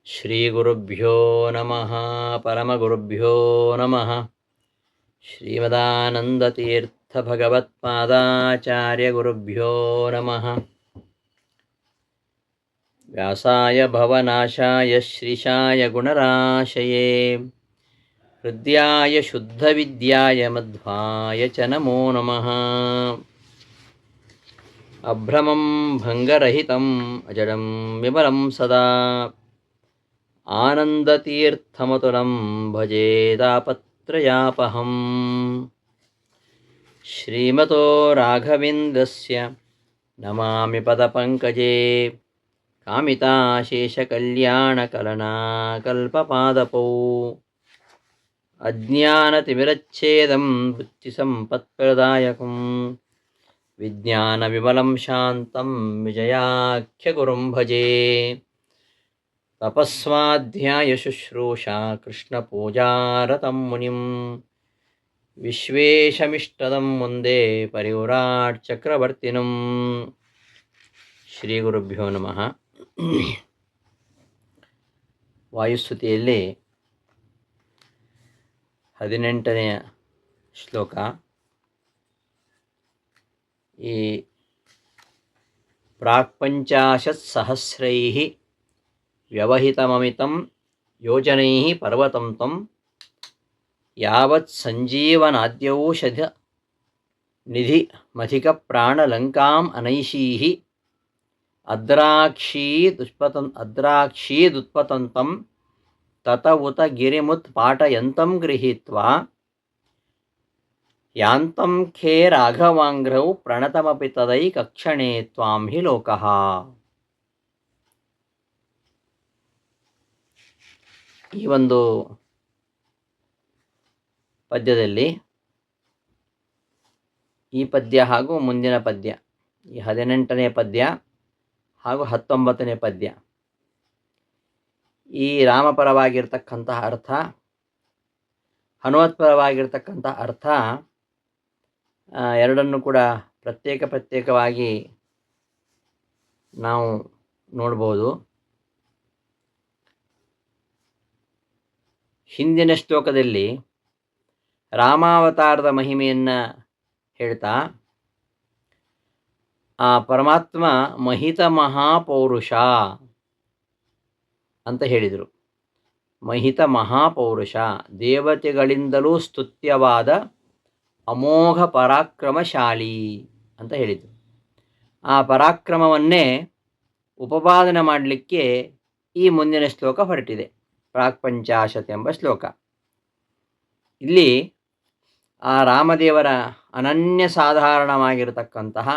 ಶ್ರೀಗುರುಭ್ಯೋ ನಮಃ ಪರಮಗುರುಭ್ಯೋ ನಮಃ. ಶ್ರೀಮದಾನಂದತೀರ್ಥಭಗವತ್ಪಾದಾಚಾರ್ಯಗುರುಭ್ಯೋ ನಮಃ. ವ್ಯಾಸಾಯ ಭವನಾಶಾಯ ಶ್ರೀಶಾಯ ಗುಣರಾಶಯೇ ಹೃದ್ಯಾಯ ಶುದ್ಧವಿದ್ಯಾಯ ಮಧ್ವಾಯ ಚ ನಮೋ ನಮಃ. ಅಭ್ರಮಂ ಭಂಗರಹಿತಂ ಅಜಡಂ ವಿಮಲಂ ಸದಾ ಆನಂದತೀರ್ಥಮತುಲಂ ಭಜೆ ತಾಪತ್ರಯಾಪಹಂ. ಶ್ರೀಮತೋ ರಾಘವೇಂದ್ರಸ್ಯ ನಮಾಮಿ ಪದಪಂಕಜೇ ಕಾಮಿತಾಶೇಷಕಲ್ಯಾಣಕಲನಾಕಲ್ಪಪಾದಪೌ ಅಜ್ಞಾನತಿಮಿರಚ್ಛೇದಂ ಬುದ್ಧಿಸಂಪತ್ಪ್ರದಾಯಕಂ ವಿಜ್ಞಾನವಿಮಲಂ ಶಾಂತಂ ವಿಜಯಾಖ್ಯಗುರುಂ ಭಜೆ. ತಪಸ್ವಾಧ್ಯಾಯ ಶುಶ್ರೂಷಾ ಕೃಷ್ಣಪೂಜಾರತಂ ಮುನಿಂ ವಿಶ್ವೇಶಮಿಷ್ಟದಂ ಮುಂದೆ ಪರಿವ್ರಾಟ್ ಚಕ್ರವರ್ತಿನಂ. ಶ್ರೀ ಗುರುಭ್ಯೋ ನಮಃ. ವಾಯುಸ್ತುತಿಯಲ್ಲಿ 18ನೆಯ ಶ್ಲೋಕ. ಈ ಪ್ರಾಕ್ಪಂಚಾಶತ್ಸಹಸ್ರೈಃ ವ್ಯವಹಿತಮಮಿತಂ ಯೋಜನೈಃ ಪರ್ವತಂ ತ್ವಂ ಯಾವತ್ ಸಂಜೀವನಾದ್ಯೌಷಧ ನಿಧಿ ಮಧಿಕ ಪ್ರಾಣಲಂಕಾಂ ಅನೈಷೀಃ ಅದ್ರಾಕ್ಷೀದುತ್ಪತಂತಂ ತತ ಉತ ಗಿರಿಮುತ್ ಪಾಟಯಂತಂ ಗೃಹೀತ್ವಾ ಯಾಂತಂ ಖೇ ರಾಘವಾಂಘ್ರೌ ಪ್ರಣತಮಪಿ ತದೈಕಕ್ಷಣೇ ತ್ವಾಂ ಹಿ ಲೋಕಃ. ಈ ಒಂದು ಪದ್ಯದಲ್ಲಿ ಈ ಪದ್ಯ ಹಾಗೂ ಮುಂದಿನ ಪದ್ಯ, ಈ 18ನೇ ಪದ್ಯ ಹಾಗೂ 19ನೇ ಪದ್ಯ, ಈ ರಾಮಪರವಾಗಿರ್ತಕ್ಕಂತಹ ಅರ್ಥ, ಹನುಮತ್ಪರವಾಗಿರ್ತಕ್ಕಂತಹ ಅರ್ಥ ಎರಡನ್ನು ಕೂಡ ಪ್ರತ್ಯೇಕವಾಗಿ ನಾವು ನೋಡ್ಬೋದು. ಹಿಂದಿನ ಶ್ಲೋಕದಲ್ಲಿ ರಾಮಾವತಾರದ ಮಹಿಮೆಯನ್ನು ಹೇಳ್ತಾ ಆ ಪರಮಾತ್ಮ ಮಹಿತ ಮಹಾಪೌರುಷ ಅಂತ ಹೇಳಿದರು. ಮಹಿತ ಮಹಾಪೌರುಷ, ದೇವತೆಗಳಿಂದಲೂ ಸ್ತುತ್ಯವಾದ ಅಮೋಘ ಪರಾಕ್ರಮಶಾಲಿ ಅಂತ ಹೇಳಿದರು. ಆ ಪರಾಕ್ರಮವನ್ನೇ ಉಪಪಾದನೆ ಮಾಡಲಿಕ್ಕೆ ಈ ಮುಂದಿನ ಶ್ಲೋಕ ಹೊರಟಿದೆ, ಪ್ರಾಕ್ಪಂಚಾಶತ್ ಎಂಬ ಶ್ಲೋಕ. ಇಲ್ಲಿ ಆ ರಾಮದೇವರ ಅನನ್ಯ ಸಾಧಾರಣವಾಗಿರತಕ್ಕಂತಹ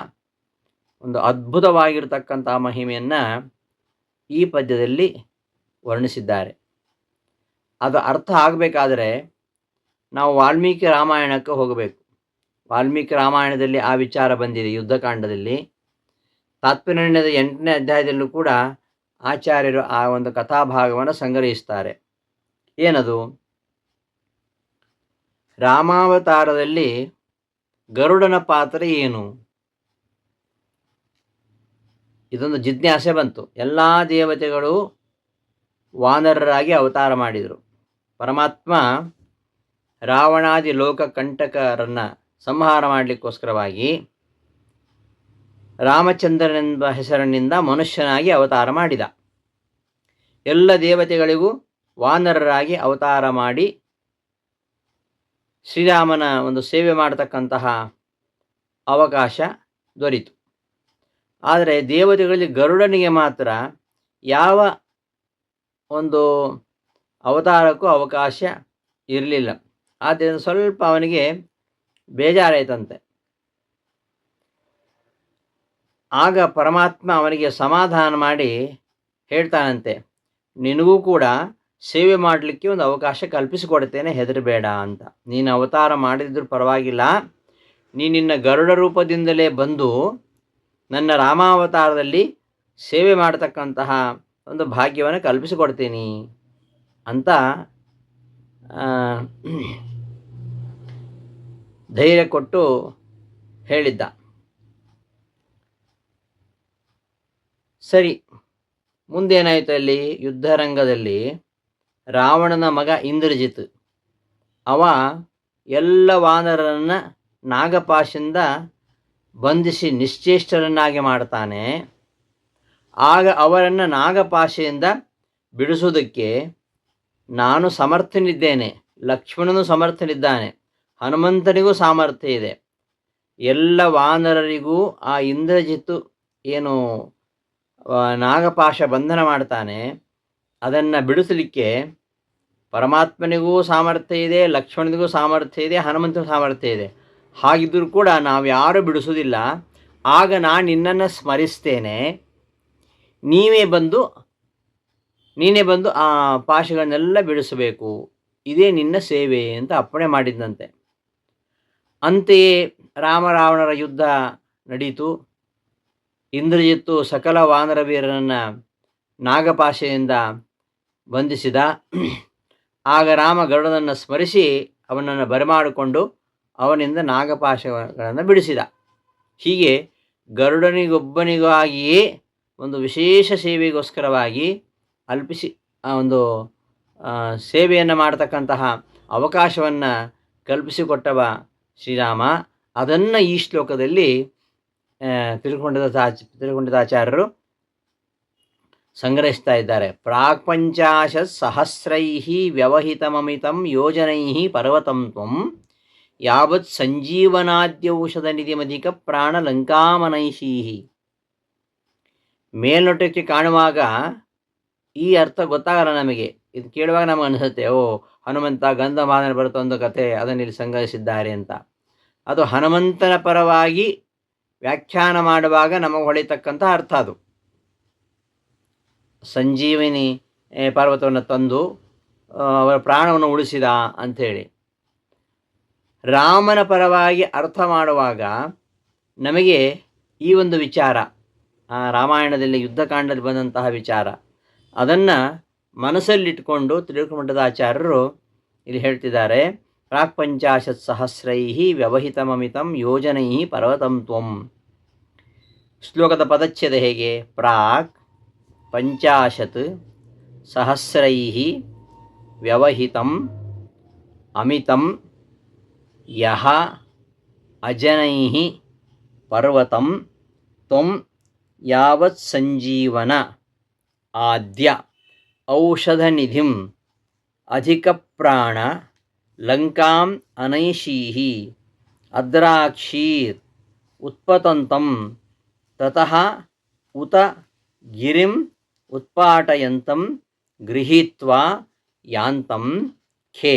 ಒಂದು ಅದ್ಭುತವಾಗಿರತಕ್ಕಂತಹ ಮಹಿಮೆಯನ್ನು ಈ ಪದ್ಯದಲ್ಲಿ ವರ್ಣಿಸಿದ್ದಾರೆ. ಅದು ಅರ್ಥ ಆಗಬೇಕಾದರೆ ನಾವು ವಾಲ್ಮೀಕಿ ರಾಮಾಯಣಕ್ಕೆ ಹೋಗಬೇಕು. ವಾಲ್ಮೀಕಿ ರಾಮಾಯಣದಲ್ಲಿ ಆ ವಿಚಾರ ಬಂದಿದೆ. ಯುದ್ಧಕಾಂಡದಲ್ಲಿ ತಾತ್ಪರ್ಯದ 8ನೇ ಅಧ್ಯಾಯದಲ್ಲೂ ಕೂಡ ಆಚಾರ್ಯರು ಆ ಒಂದು ಕಥಾಭಾಗವನ್ನು ಸಂಗ್ರಹಿಸ್ತಾರೆ. ಏನದು? ರಾಮಾವತಾರದಲ್ಲಿ ಗರುಡನ ಪಾತ್ರ ಏನು? ಇದೊಂದು ಜಿಜ್ಞಾಸೆ ಬಂತು. ಎಲ್ಲ ದೇವತೆಗಳು ವಾನರರಾಗಿ ಅವತಾರ ಮಾಡಿದರು. ಪರಮಾತ್ಮ ರಾವಣಾದಿ ಲೋಕ ಕಂಟಕರನ್ನು ಸಂಹಾರ ಮಾಡಲಿಕ್ಕೋಸ್ಕರವಾಗಿ ರಾಮಚಂದ್ರನೆಂಬ ಹೆಸರಿನಿಂದ ಮನುಷ್ಯನಾಗಿ ಅವತಾರ ಮಾಡಿದ. ಎಲ್ಲ ದೇವತೆಗಳಿಗೂ ವಾನರರಾಗಿ ಅವತಾರ ಮಾಡಿ ಶ್ರೀರಾಮನ ಒಂದು ಸೇವೆ ಮಾಡತಕ್ಕಂತಹ ಅವಕಾಶ ದೊರೀತು. ಆದರೆ ದೇವತೆಗಳಲ್ಲಿ ಗರುಡನಿಗೆ ಮಾತ್ರ ಯಾವ ಒಂದು ಅವತಾರಕ್ಕೂ ಅವಕಾಶ ಇರಲಿಲ್ಲ. ಆದ್ದರಿಂದ ಸ್ವಲ್ಪ ಅವನಿಗೆ ಬೇಜಾರಾಯ್ತಂತೆ. ಆಗ ಪರಮಾತ್ಮ ಅವನಿಗೆ ಸಮಾಧಾನ ಮಾಡಿ ಹೇಳ್ತಾನಂತೆ, ನಿನಗೂ ಕೂಡ ಸೇವೆ ಮಾಡಲಿಕ್ಕೆ ಒಂದು ಅವಕಾಶ ಕಲ್ಪಿಸಿಕೊಡ್ತೇನೆ, ಹೆದರಬೇಡ ಅಂತ. ನೀನು ಅವತಾರ ಮಾಡಿದ್ರೂ ಪರವಾಗಿಲ್ಲ, ನಿನ್ನ ಗರುಡ ರೂಪದಿಂದಲೇ ಬಂದು ನನ್ನ ರಾಮಾವತಾರದಲ್ಲಿ ಸೇವೆ ಮಾಡತಕ್ಕಂತಹ ಒಂದು ಭಾಗ್ಯವನ್ನು ಕಲ್ಪಿಸಿಕೊಡ್ತೀನಿ ಅಂತ ಧೈರ್ಯ ಕೊಟ್ಟು ಹೇಳಿದ್ದ. ಸರಿ, ಮುಂದೇನಾಯಿತು ಅಲ್ಲಿ ಯುದ್ಧರಂಗದಲ್ಲಿ ರಾವಣನ ಮಗ ಇಂದ್ರಜಿತ್ ಅವ ಎಲ್ಲ ವಾನರರನ್ನು ನಾಗಪಾಶದಿಂದ ಬಂಧಿಸಿ ನಿಶ್ಚೇಷ್ಟರನ್ನಾಗಿ ಮಾಡ್ತಾನೆ. ಆಗ ಅವರನ್ನು ನಾಗಪಾಶೆಯಿಂದ ಬಿಡಿಸುವುದಕ್ಕೆ ನಾನು ಸಮರ್ಥನಿದ್ದೇನೆ, ಲಕ್ಷ್ಮಣನು ಸಮರ್ಥನಿದ್ದಾನೆ, ಹನುಮಂತನಿಗೂ ಸಾಮರ್ಥ್ಯ ಇದೆ. ಎಲ್ಲ ವಾನರರಿಗೂ ಆ ಇಂದ್ರಜಿತ್ತು ಏನು ನಾಗಪಾಶ ಬಂಧನ ಮಾಡ್ತಾನೆ ಅದನ್ನು ಬಿಡಿಸಲಿಕ್ಕೆ ಪರಮಾತ್ಮನಿಗೂ ಸಾಮರ್ಥ್ಯ ಇದೆ, ಲಕ್ಷ್ಮಣನಿಗೂ ಸಾಮರ್ಥ್ಯ ಇದೆ, ಹನುಮಂತನಿಗೂ ಸಾಮರ್ಥ್ಯ ಇದೆ. ಹಾಗಿದ್ದರೂ ಕೂಡ ನಾವು ಯಾರೂ ಬಿಡಿಸೋದಿಲ್ಲ. ಆಗ ನಾನು ನಿನ್ನನ್ನು ಸ್ಮರಿಸ್ತೇನೆ, ನೀನೇ ಬಂದು ಆ ಪಾಶಗಳನ್ನೆಲ್ಲ ಬಿಡಿಸಬೇಕು, ಇದೇ ನಿನ್ನ ಸೇವೆ ಅಂತ ಅಪ್ಪಣೆ ಮಾಡಿದ್ದಂತೆ. ಅಂತೆಯೇ ರಾಮರಾವಣರ ಯುದ್ಧ ನಡೀತು. ಇಂದ್ರಜಿತ್ತು ಸಕಲ ವಾನರ ವೀರರನ್ನು ನಾಗಪಾಶೆಯಿಂದ ಬಂಧಿಸಿದ. ಆಗ ರಾಮ ಗರುಡನನ್ನು ಸ್ಮರಿಸಿ ಅವನನ್ನು ಬರಮಾಡಿಕೊಂಡು ಅವನಿಂದ ನಾಗಪಾಶಗಳನ್ನು ಬಿಡಿಸಿದ. ಹೀಗೆ ಗರುಡನಿಗೊಬ್ಬನಿಗಾಗಿಯೇ ಒಂದು ವಿಶೇಷ ಸೇವೆಗೋಸ್ಕರವಾಗಿ ಒಂದು ಸೇವೆಯನ್ನು ಮಾಡತಕ್ಕಂತಹ ಅವಕಾಶವನ್ನು ಕಲ್ಪಿಸಿಕೊಟ್ಟವ ಶ್ರೀರಾಮ. ಅದನ್ನು ಈ ಶ್ಲೋಕದಲ್ಲಿ ತಿರುಗುಂಡದಾಚಾರ್ಯರು ಸಂಗ್ರಹಿಸ್ತಾ ಇದ್ದಾರೆ. ಪ್ರಾಕ್ಪಂಚಾಶತ್ ಸಹಸ್ರೈ ವ್ಯವಹಿತಮಮಿತಂ ಯೋಜನೈ ಪರ್ವತಂ ತ್ವಂ ಯಾವತ್ ಸಂಜೀವನಾದ್ಯೌಷಧ ನಿಧಿಮಧಿಕ ಪ್ರಾಣ ಲಂಕಾಮನೈಷೀಹಿ. ಮೇಲ್ನೋಟಕ್ಕೆ ಕಾಣುವಾಗ ಈ ಅರ್ಥ ಗೊತ್ತಾಗಲ್ಲ ನಮಗೆ. ಇದು ಕೇಳುವಾಗ ನಮಗೆ ಅನಿಸುತ್ತೆ, ಹನುಮಂತ ಗಂಧಮಾದನ ಬರುತ್ತ ಒಂದು ಕಥೆ ಅದನ್ನು ಇಲ್ಲಿ ಸಂಗ್ರಹಿಸಿದ್ದಾರೆ ಅಂತ. ಅದು ಹನುಮಂತನ ಪರವಾಗಿ ವ್ಯಾಖ್ಯಾನ ಮಾಡುವಾಗ ನಮಗೆ ಹೊಳಿತಕ್ಕಂಥ ಅರ್ಥ ಅದು. ಸಂಜೀವಿನಿ ಪರ್ವತವನ್ನು ತಂದು ಅವರ ಪ್ರಾಣವನ್ನು ಉಳಿಸಿದ ಅಂಥೇಳಿ. ರಾಮನ ಪರವಾಗಿ ಅರ್ಥ ಮಾಡುವಾಗ ನಮಗೆ ಈ ಒಂದು ವಿಚಾರ, ರಾಮಾಯಣದಲ್ಲಿ ಯುದ್ಧಕಾಂಡದಲ್ಲಿ ಬಂದಂತಹ ವಿಚಾರ, ಅದನ್ನು ಮನಸ್ಸಲ್ಲಿಟ್ಕೊಂಡು ತಿರುಗುಮಠದಾಚಾರ್ಯರು ಇಲ್ಲಿ ಹೇಳ್ತಿದ್ದಾರೆ. ಪ್ರಾಕ್ಪಂಚಾಶತ್ ಸಹಸ್ರೈ ವ್ಯವಹಿತಮಮಿತಂ ಯೋಜನೈ ಪರ್ವತಂ ತ್ವಂ. ಶ್ಲೋಕದ ಪದಚ್ಛೇದ ಹೇಗೆ? ಪ್ರಾಕ್ ಪಂಚಾಶತ್ ಸಹಸ್ರೈ ವ್ಯವಹಿತಂ ಅಮಿತಂ ಯಹ ಅಜನೈ ಪರ್ವತಂ ತ್ವಂ ಯಾವತ್ ಸಂಜೀವನ ಆದ್ಯ ಔಷಧನಿಧಿಂ ಅಧಿಕ ಪ್ರಾಣ ಲಂಕಾಂ ಅನೈಷೀಹಿ ಅದ್ರಾಕ್ಷೀರ್ ಉತ್ಪತಂತಂ ತತಃ ಉತ ಗಿರಿಂ ಉತ್ಪಾಟಯಂತಂ ಗೃಹೀತ್ವಾ ಯಾಂತಂ ಖೇ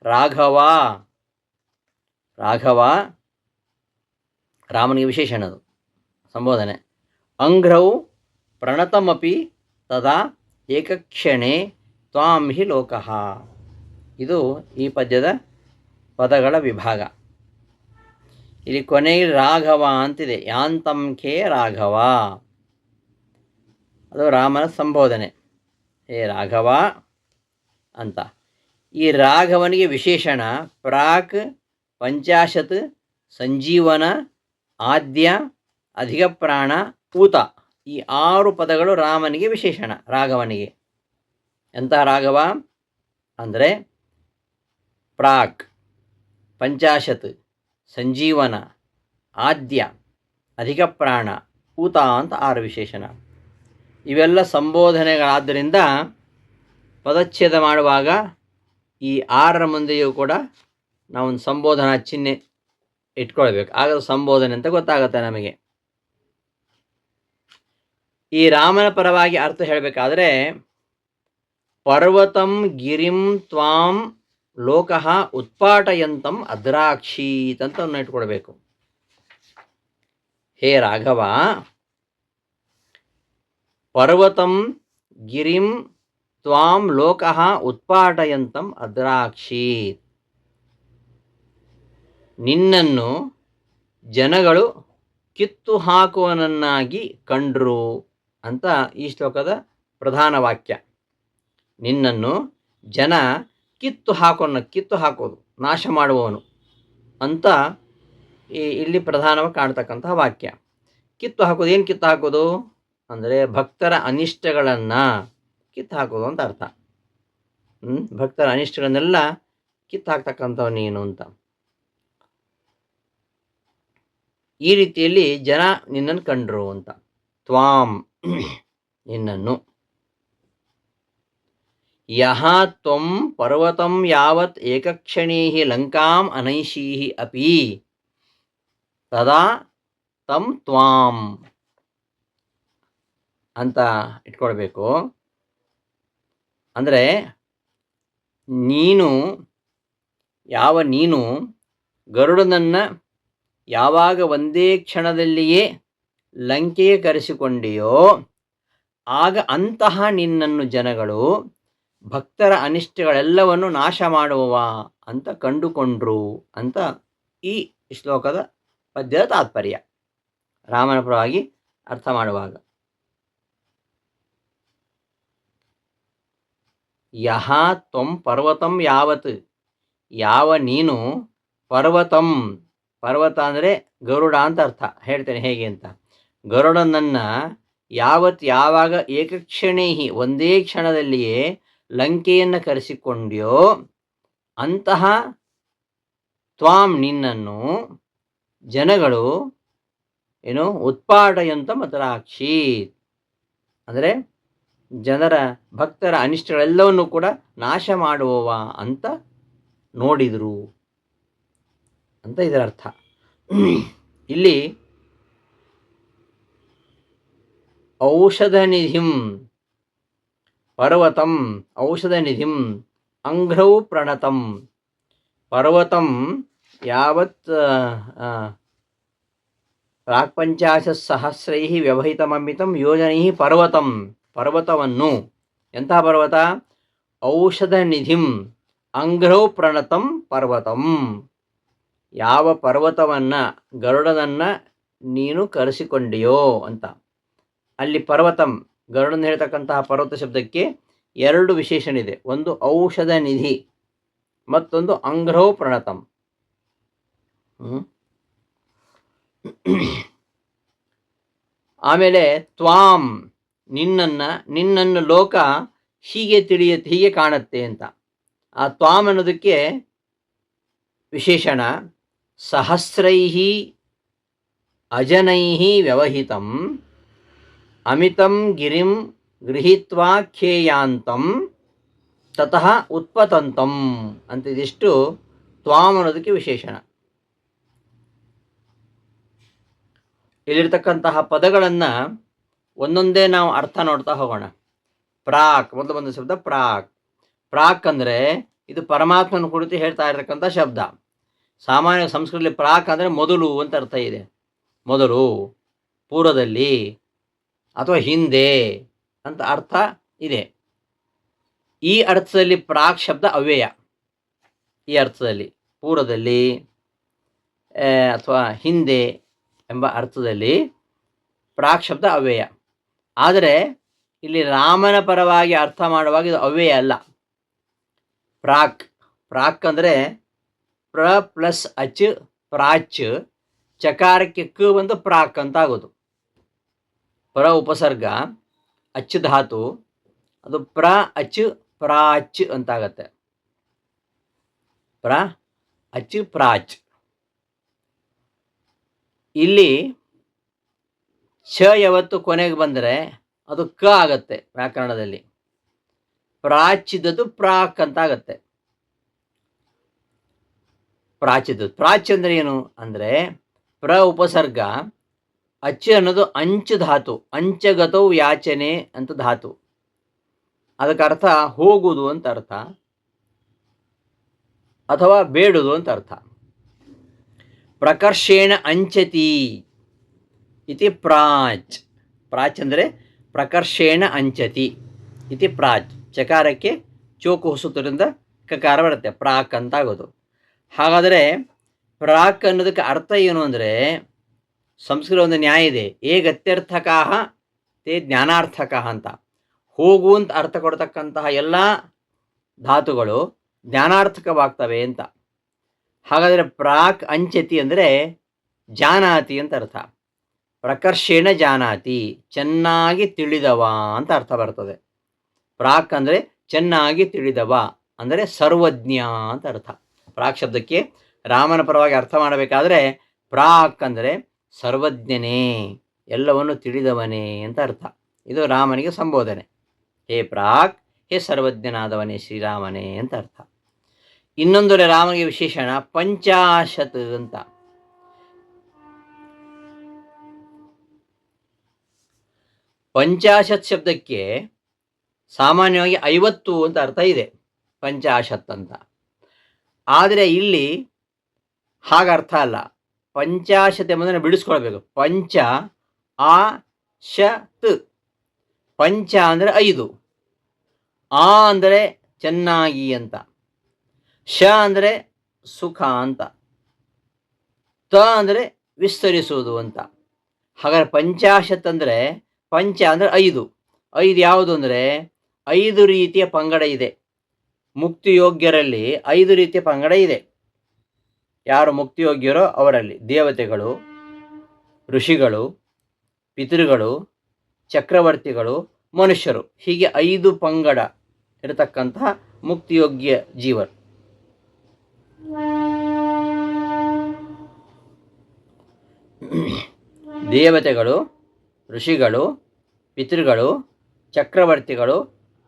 ರಾಘವ. ರಾಘವ ರಾಮನಿಗೆ ವಿಶೇಷಣದು ಸಂಬೋಧನೆ. ಅಂಘ್ರೌ ಪ್ರಣತಮಪಿ ತದಾ ಏಕಕ್ಷಣೆ ತ್ವಾಂ ಹಿ ಲೋಕಃ. ಇದು ಈ ಪದ್ಯದ ಪದಗಳ ವಿಭಾಗ. ಇಲ್ಲಿ ಕೊನೆಗೆ ರಾಘವ ಅಂತಿದೆ. ಯಾಂತಂ ಖೇ ರಾಘವ, ಅದು ರಾಮನ ಸಂಬೋಧನೆ. ಹೇ ರಾಘವ ಅಂತ. ಈ ರಾಘವನಿಗೆ ವಿಶೇಷಣ ಪ್ರಾಕ್ ಪಂಚಾಶತ್ ಸಂಜೀವನ ಆದ್ಯ ಅಧಿಕ ಪ್ರಾಣ ಊತ. ಈ 6 ಪದಗಳು ರಾಮನಿಗೆ ವಿಶೇಷಣ. ರಾಘವನಿಗೆ ಎಂಥ ರಾಘವ ಅಂದರೆ ಪ್ರಾಕ್, ಪಂಚಾಶತ್, ಸಂಜೀವನ, ಆದ್ಯ, ಅಧಿಕ ಪ್ರಾಣ, ಊತ ಅಂತ 6 ವಿಶೇಷಣ. ಇವೆಲ್ಲ ಸಂಬೋಧನೆಗಳಾದ್ದರಿಂದ ಪದಚ್ಛೇದ ಮಾಡುವಾಗ ಈ 6ರ ಮುಂದೆಯೂ ಕೂಡ ನಾವೊಂದು ಸಂಬೋಧನಾ ಚಿಹ್ನೆ ಇಟ್ಕೊಳ್ಬೇಕು. ಆಗ ಸಂಬೋಧನೆ ಅಂತ ಗೊತ್ತಾಗುತ್ತೆ ನಮಗೆ. ಈ ರಾಮನ ಪರವಾಗಿ ಅರ್ಥ ಹೇಳಬೇಕಾದ್ರೆ ಪರ್ವತಂ ಗಿರಿಂ ತ್ವಾಂ ಲೋಕಃ ಉತ್ಪಾಟಯಂತಂ ಅದ್ರಾಕ್ಷೀತ್ ಅಂತ ಇಟ್ಕೊಳ್ಬೇಕು. ಹೇ ರಾಘವ, ಪರ್ವತಂ ಗಿರಿಂ ತ್ವಾಂ ಲೋಕಃ ಉತ್ಪಾಟಯಂತಂ ಅದ್ರಾಕ್ಷೀತ್. ನಿನ್ನನ್ನು ಜನಗಳು ಕಿತ್ತು ಹಾಕುವನನ್ನಾಗಿ ಕಂಡ್ರು ಅಂತ ಈ ಶ್ಲೋಕದ ಪ್ರಧಾನ ವಾಕ್ಯ. ನಿನ್ನನ್ನು ಜನ ಕಿತ್ತು ಹಾಕೋದು, ನಾಶ ಮಾಡುವವನು ಅಂತ ಇಲ್ಲಿ ಪ್ರಧಾನವಾಗಿ ಕಾಣ್ತಕ್ಕಂತಹ ವಾಕ್ಯ. ಕಿತ್ತು ಹಾಕೋದು, ಏನು ಕಿತ್ತು ಹಾಕೋದು? ಅಂದರೆ ಭಕ್ತರ ಅನಿಷ್ಟಗಳನ್ನು ಕಿತ್ತಾಕೋದು ಅಂತ ಅರ್ಥ. ಭಕ್ತರ ಅನಿಷ್ಟಗಳನ್ನೆಲ್ಲ ಕಿತ್ತಾಕ್ತಕ್ಕಂಥವ್ ನೀನು ಅಂತ. ಈ ರೀತಿಯಲ್ಲಿ ಜನ ನಿನ್ನನ್ನು ಕಂಡ್ರು ಅಂತ. ತ್ವಾಂ ನಿನ್ನನ್ನು. ಯಹ ತ್ವಂ ಪರ್ವತಂ ಯಾವತ್ ಏಕಕ್ಷಣೇಃ ಲಂಕಾಂ ಅನೈಷೀಃ ಅಪಿ ತದಾ ತಂ ತ್ವಾಂ ಅಂತ ಇಟ್ಕೊಳ್ಬೇಕು. ಅಂದರೆ ನೀನು ಗರುಡನನ್ನು ಯಾವಾಗ ಒಂದೇ ಕ್ಷಣದಲ್ಲಿಯೇ ಲಂಕೆಗೆ ಕರೆಸಿಕೊಂಡಿಯೋ ಆಗ ಅಂತಹ ನಿನ್ನನ್ನು ಜನಗಳು ಭಕ್ತರ ಅನಿಷ್ಟಗಳೆಲ್ಲವನ್ನು ನಾಶ ಮಾಡುವವ ಅಂತ ಕಂಡುಕೊಂಡ್ರು ಅಂತ ಈ ಶ್ಲೋಕದ ಪದ್ಯದ ತಾತ್ಪರ್ಯ ರಾಮನ ಪರವಾಗಿ ಅರ್ಥ ಮಾಡುವಾಗ. ಯಹ ತ್ವಂ ಪರ್ವತಂ ಯಾವತ್, ಯಾವ ನೀನು ಪರ್ವತಂ, ಪರ್ವತ ಅಂದರೆ ಗರುಡ ಅಂತ ಅರ್ಥ. ಹೇಳ್ತೇನೆ ಹೇಗೆ ಅಂತ. ಗರುಡನನ್ನು ಯಾವಾಗ ಏಕಕ್ಷಣೇಹಿ ಒಂದೇ ಕ್ಷಣದಲ್ಲಿಯೇ ಲಂಕೆಯನ್ನು ಕರೆಸಿಕೊಂಡ್ಯೋ ಅಂತಹ ತ್ವಾಂ ನಿನ್ನನ್ನು ಜನಗಳು ಉತ್ಪಾಟಯಂತ ಮತರಾಕ್ಷಿ, ಅಂದರೆ ಜನರ ಭಕ್ತರ ಅನಿಷ್ಟಗಳೆಲ್ಲವನ್ನು ಕೂಡ ನಾಶ ಮಾಡುವವ ಅಂತ ನೋಡಿದರು ಅಂತ ಇದರ ಅರ್ಥ. ಇಲ್ಲಿ ಔಷಧನಿಧಿಂ ಪರ್ವತಂ ಔಷಧನಿಧಿಂ ಅಂಘ್ರೌ ಪ್ರಣತಂ. ಪರ್ವತಂ ಯಾವತ್ ಪ್ರಾಕ್ಪಂಚಾಶತ್ಸಹಸ್ರೈಃ ವ್ಯವಹಿತಮಮಿತಂ ಯೋಜನೈಃ ಪರ್ವತಂ, ಪರ್ವತವನ್ನು, ಎಂತಹ ಪರ್ವತ? ಔಷಧನಿಧಿಂ ಅಂಘ್ರೌ ಪ್ರಣತಂ ಪರ್ವತಂ. ಯಾವ ಪರ್ವತವನ್ನು, ಗರುಡನನ್ನು ನೀನು ಕರೆಸಿಕೊಂಡಿಯೋ ಅಂತ. ಅಲ್ಲಿ ಪರ್ವತಂ, ಗರುಡನ ಹೇಳ್ತಕ್ಕಂತಹ ಪರ್ವತ ಶಬ್ದಕ್ಕೆ ಎರಡು ವಿಶೇಷಣ ಇದೆ. ಒಂದು ಔಷಧ ನಿಧಿ, ಮತ್ತೊಂದು ಅಂಘ್ರೌ ಪ್ರಣತಂ. ಆಮೇಲೆ ತ್ವಾಂ ನಿನ್ನನ್ನು ಲೋಕ ಹೀಗೆ ತಿಳಿಯುತ್ತೆ, ಹೀಗೆ ಕಾಣುತ್ತೆ ಅಂತ. ಆ ತ್ವಾಂ ಅನ್ನೋದಕ್ಕೆ ವಿಶೇಷಣ ಸಹಸ್ರೈಃ ಅಜನೈಃ ವ್ಯವಹಿತಂ ಅಮಿತಂ ಗಿರಿಂ ಗೃಹೀತ್ವಾ ಖೇಯಾಂತಂ ತತಃ ಉತ್ಪತಂತಂ ಅಂತ. ಇದಿಷ್ಟು ತ್ವಾಂ ಅನ್ನೋದಕ್ಕೆ ವಿಶೇಷಣ. ಇಲ್ಲಿರ್ತಕ್ಕಂತಹ ಪದಗಳನ್ನು ಒಂದೊಂದೇ ನಾವು ಅರ್ಥ ನೋಡ್ತಾ ಹೋಗೋಣ. ಪ್ರಾಕ್, ಮೊದಲು ಬಂದ ಶಬ್ದ ಪ್ರಾಕ್. ಪ್ರಾಕ್ ಅಂದರೆ ಇದು ಪರಮಾತ್ಮನ ಕುರಿತು ಹೇಳ್ತಾ ಇರತಕ್ಕಂಥ ಶಬ್ದ. ಸಾಮಾನ್ಯ ಸಂಸ್ಕೃತದಲ್ಲಿ ಪ್ರಾಕ್ ಅಂದರೆ ಮೊದಲು ಅಂತ ಅರ್ಥ ಇದೆ. ಮೊದಲು, ಪೂರ್ವದಲ್ಲಿ ಅಥವಾ ಹಿಂದೆ ಅಂತ ಅರ್ಥ ಇದೆ. ಈ ಅರ್ಥದಲ್ಲಿ ಪ್ರಾಕ್ ಶಬ್ದ ಅವ್ಯಯ. ಈ ಅರ್ಥದಲ್ಲಿ ಪೂರ್ವದಲ್ಲಿ ಅಥವಾ ಹಿಂದೆ ಎಂಬ ಅರ್ಥದಲ್ಲಿ ಪ್ರಾಕ್ ಶಬ್ದ ಅವ್ಯಯ. ಆದರೆ ಇಲ್ಲಿ ರಾಮನ ಪರವಾಗಿ ಅರ್ಥ ಮಾಡುವಾಗ ಇದು ಅವ್ಯಯ ಅಲ್ಲ. ಪ್ರಾಕ್ ಅಂದರೆ ಪ್ರ ಪ್ಲಸ್ ಅಚ್ ಪ್ರಾಚ್, ಚಕಾರಕ್ಕೆ ಕ ಬಂದು ಪ್ರಾಕ್ ಅಂತ ಆಗೋದು. ಪ್ರ ಉಪಸರ್ಗ, ಅಚ್ ಧಾತು, ಅದು ಪ್ರ ಅಚ್ ಪ್ರಾಚ್ ಅಂತಾಗತ್ತೆ. ಪ್ರ ಅಚ್ ಪ್ರಾಚ್. ಇಲ್ಲಿ ಛ ಯಾವತ್ತು ಕೊನೆಗೆ ಬಂದರೆ ಅದು ಕ ಆಗತ್ತೆ ವ್ಯಾಕರಣದಲ್ಲಿ. ಪ್ರಾಚಿದದು ಪ್ರಾಕ್ ಅಂತ ಆಗತ್ತೆ. ಪ್ರಾಚಿದ್ದು. ಪ್ರಾಚ್ ಅಂದರೆ ಏನು ಅಂದರೆ ಪ್ರ ಉಪಸರ್ಗ, ಅಚ್ಚ ಅನ್ನೋದು ಅಂಚು ಧಾತು, ಅಂಚಗತೌ ಯಾಚನೆ ಅಂತ ಧಾತು. ಅದಕ್ಕೆ ಅರ್ಥ ಹೋಗುವುದು ಅಂತ ಅರ್ಥ, ಅಥವಾ ಬೇಡುವುದು ಅಂತ ಅರ್ಥ. ಪ್ರಕರ್ಷೇಣ ಅಂಚತಿ ಇತಿ ಪ್ರಾಚ್. ಪ್ರಾಚ್ ಅಂದರೆ ಪ್ರಕರ್ಷೇಣ ಅಂಚತಿ ಇತಿ ಪ್ರಾಚ್. ಚಕಾರಕ್ಕೆ ಚೋಕು ಹೊಸುವುದರಿಂದ ಕಕಾರ ಬರುತ್ತೆ, ಪ್ರಾಕ್ ಅಂತ ಆಗೋದು. ಹಾಗಾದರೆ ಪ್ರಾಕ್ ಅನ್ನೋದಕ್ಕೆ ಅರ್ಥ ಏನು ಅಂದರೆ, ಸಂಸ್ಕೃತ ಒಂದು ನ್ಯಾಯ ಇದೆ, ಗತ್ಯರ್ಥಕಾಹ ತೇ ಜ್ಞಾನಾರ್ಥಕಃ ಅಂತ. ಹೋಗು ಅಂತ ಅರ್ಥ ಕೊಡ್ತಕ್ಕಂತಹ ಎಲ್ಲ ಧಾತುಗಳು ಜ್ಞಾನಾರ್ಥಕವಾಗ್ತವೆ ಅಂತ. ಹಾಗಾದರೆ ಪ್ರಾಕ್ ಅಂಚತಿ ಅಂದರೆ ಜಾನಾತಿ ಅಂತ ಅರ್ಥ. ಪ್ರಕರ್ಷೇಣ ಜಾನಾತಿ, ಚೆನ್ನಾಗಿ ತಿಳಿದವ ಅಂತ ಅರ್ಥ ಬರ್ತದೆ. ಪ್ರಾಕ್ ಅಂದರೆ ಚೆನ್ನಾಗಿ ತಿಳಿದವ, ಅಂದರೆ ಸರ್ವಜ್ಞ ಅಂತ ಅರ್ಥ. ಪ್ರಾಕ್ ಶಬ್ದಕ್ಕೆ ರಾಮನ ಪರವಾಗಿ ಅರ್ಥ ಮಾಡಬೇಕಾದ್ರೆ ಪ್ರಾಕ್ ಅಂದರೆ ಸರ್ವಜ್ಞನೇ, ಎಲ್ಲವನ್ನು ತಿಳಿದವನೇ ಅಂತ ಅರ್ಥ. ಇದು ರಾಮನಿಗೆ ಸಂಬೋಧನೆ. ಹೇ ಪ್ರಾಕ್, ಹೇ ಸರ್ವಜ್ಞನಾದವನೇ ಶ್ರೀರಾಮನೇ ಅಂತ ಅರ್ಥ. ಇನ್ನೊಂದು ರಾಮನಿಗೆ ವಿಶೇಷಣ ಪಂಚಾಶತ್ ಅಂತ. ಪಂಚಾಶತ್ ಶಬ್ದಕ್ಕೆ ಸಾಮಾನ್ಯವಾಗಿ 50 ಅಂತ ಅರ್ಥ ಇದೆ, ಪಂಚಾಶತ್ ಅಂತ. ಆದರೆ ಇಲ್ಲಿ ಹಾಗೆ ಅರ್ಥ ಅಲ್ಲ. ಪಂಚಾಶತ್ ಎಂಬುದನ್ನು ಬಿಡಿಸ್ಕೊಳ್ಬೇಕು. ಪಂಚ ಆ ಶತ್, ಪಂಚ ಅಂದರೆ 5, ಆ ಅಂದರೆ ಚೆನ್ನಾಗಿ ಅಂತ, ಶ ಅಂದರೆ ಸುಖ ಅಂತ, ತ ಅಂದರೆ ವಿಸ್ತರಿಸುವುದು ಅಂತ. ಹಾಗಾದ್ರೆ ಪಂಚಾಶತ್ ಅಂದರೆ ಪಂಚ ಅಂದರೆ 5. 5 ಯಾವುದು ಅಂದರೆ 5 ರೀತಿಯ ಪಂಗಡ ಇದೆ. ಮುಕ್ತಿಯೋಗ್ಯರಲ್ಲಿ 5 ರೀತಿಯ ಪಂಗಡ ಇದೆ. ಯಾರು ಮುಕ್ತಿಯೋಗ್ಯರೋ ಅವರಲ್ಲಿ ದೇವತೆಗಳು, ಋಷಿಗಳು, ಪಿತೃಗಳು, ಚಕ್ರವರ್ತಿಗಳು, ಮನುಷ್ಯರು, ಹೀಗೆ 5 ಪಂಗಡ ಇರತಕ್ಕಂತಹ ಮುಕ್ತಿಯೋಗ್ಯ ಜೀವರು. ದೇವತೆಗಳು, ಋಷಿಗಳು, ಪಿತೃಗಳು, ಚಕ್ರವರ್ತಿಗಳು,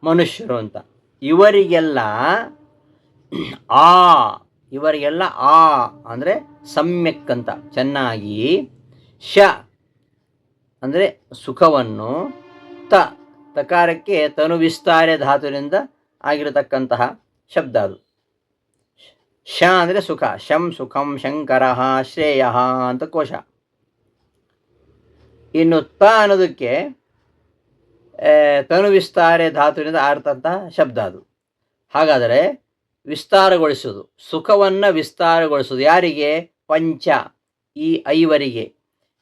ಮನುಷ್ಯರು ಅಂತ. ಇವರಿಗೆಲ್ಲ ಆ ಅಂದರೆ ಸಮ್ಯಕ್ ಅಂತ, ಚೆನ್ನಾಗಿ. ಶ ಅಂದರೆ ಸುಖವನ್ನು. ತಕಾರಕ್ಕೆ ತನು ವಿಸ್ತಾರ ಧಾತುವಿನಿಂದ ಆಗಿರತಕ್ಕಂತಹ ಶಬ್ದ ಅದು. ಶ ಅಂದರೆ ಸುಖ. ಶಂ ಸುಖಂ ಶಂಕರ ಶ್ರೇಯ ಅಂತ ಕೋಶ. ಇನ್ನು ತ ಅನ್ನೋದಕ್ಕೆ ತನು ವಿಸ್ತಾರ ಧಾತುವಿನಿಂದ ಆರ್ತಂತಹ ಶಬ್ದ ಅದು. ಹಾಗಾದರೆ ವಿಸ್ತಾರಗೊಳಿಸೋದು, ಸುಖವನ್ನು ವಿಸ್ತಾರಗೊಳಿಸೋದು ಯಾರಿಗೆ? ಪಂಚ, ಈ 5ವರಿಗೆ,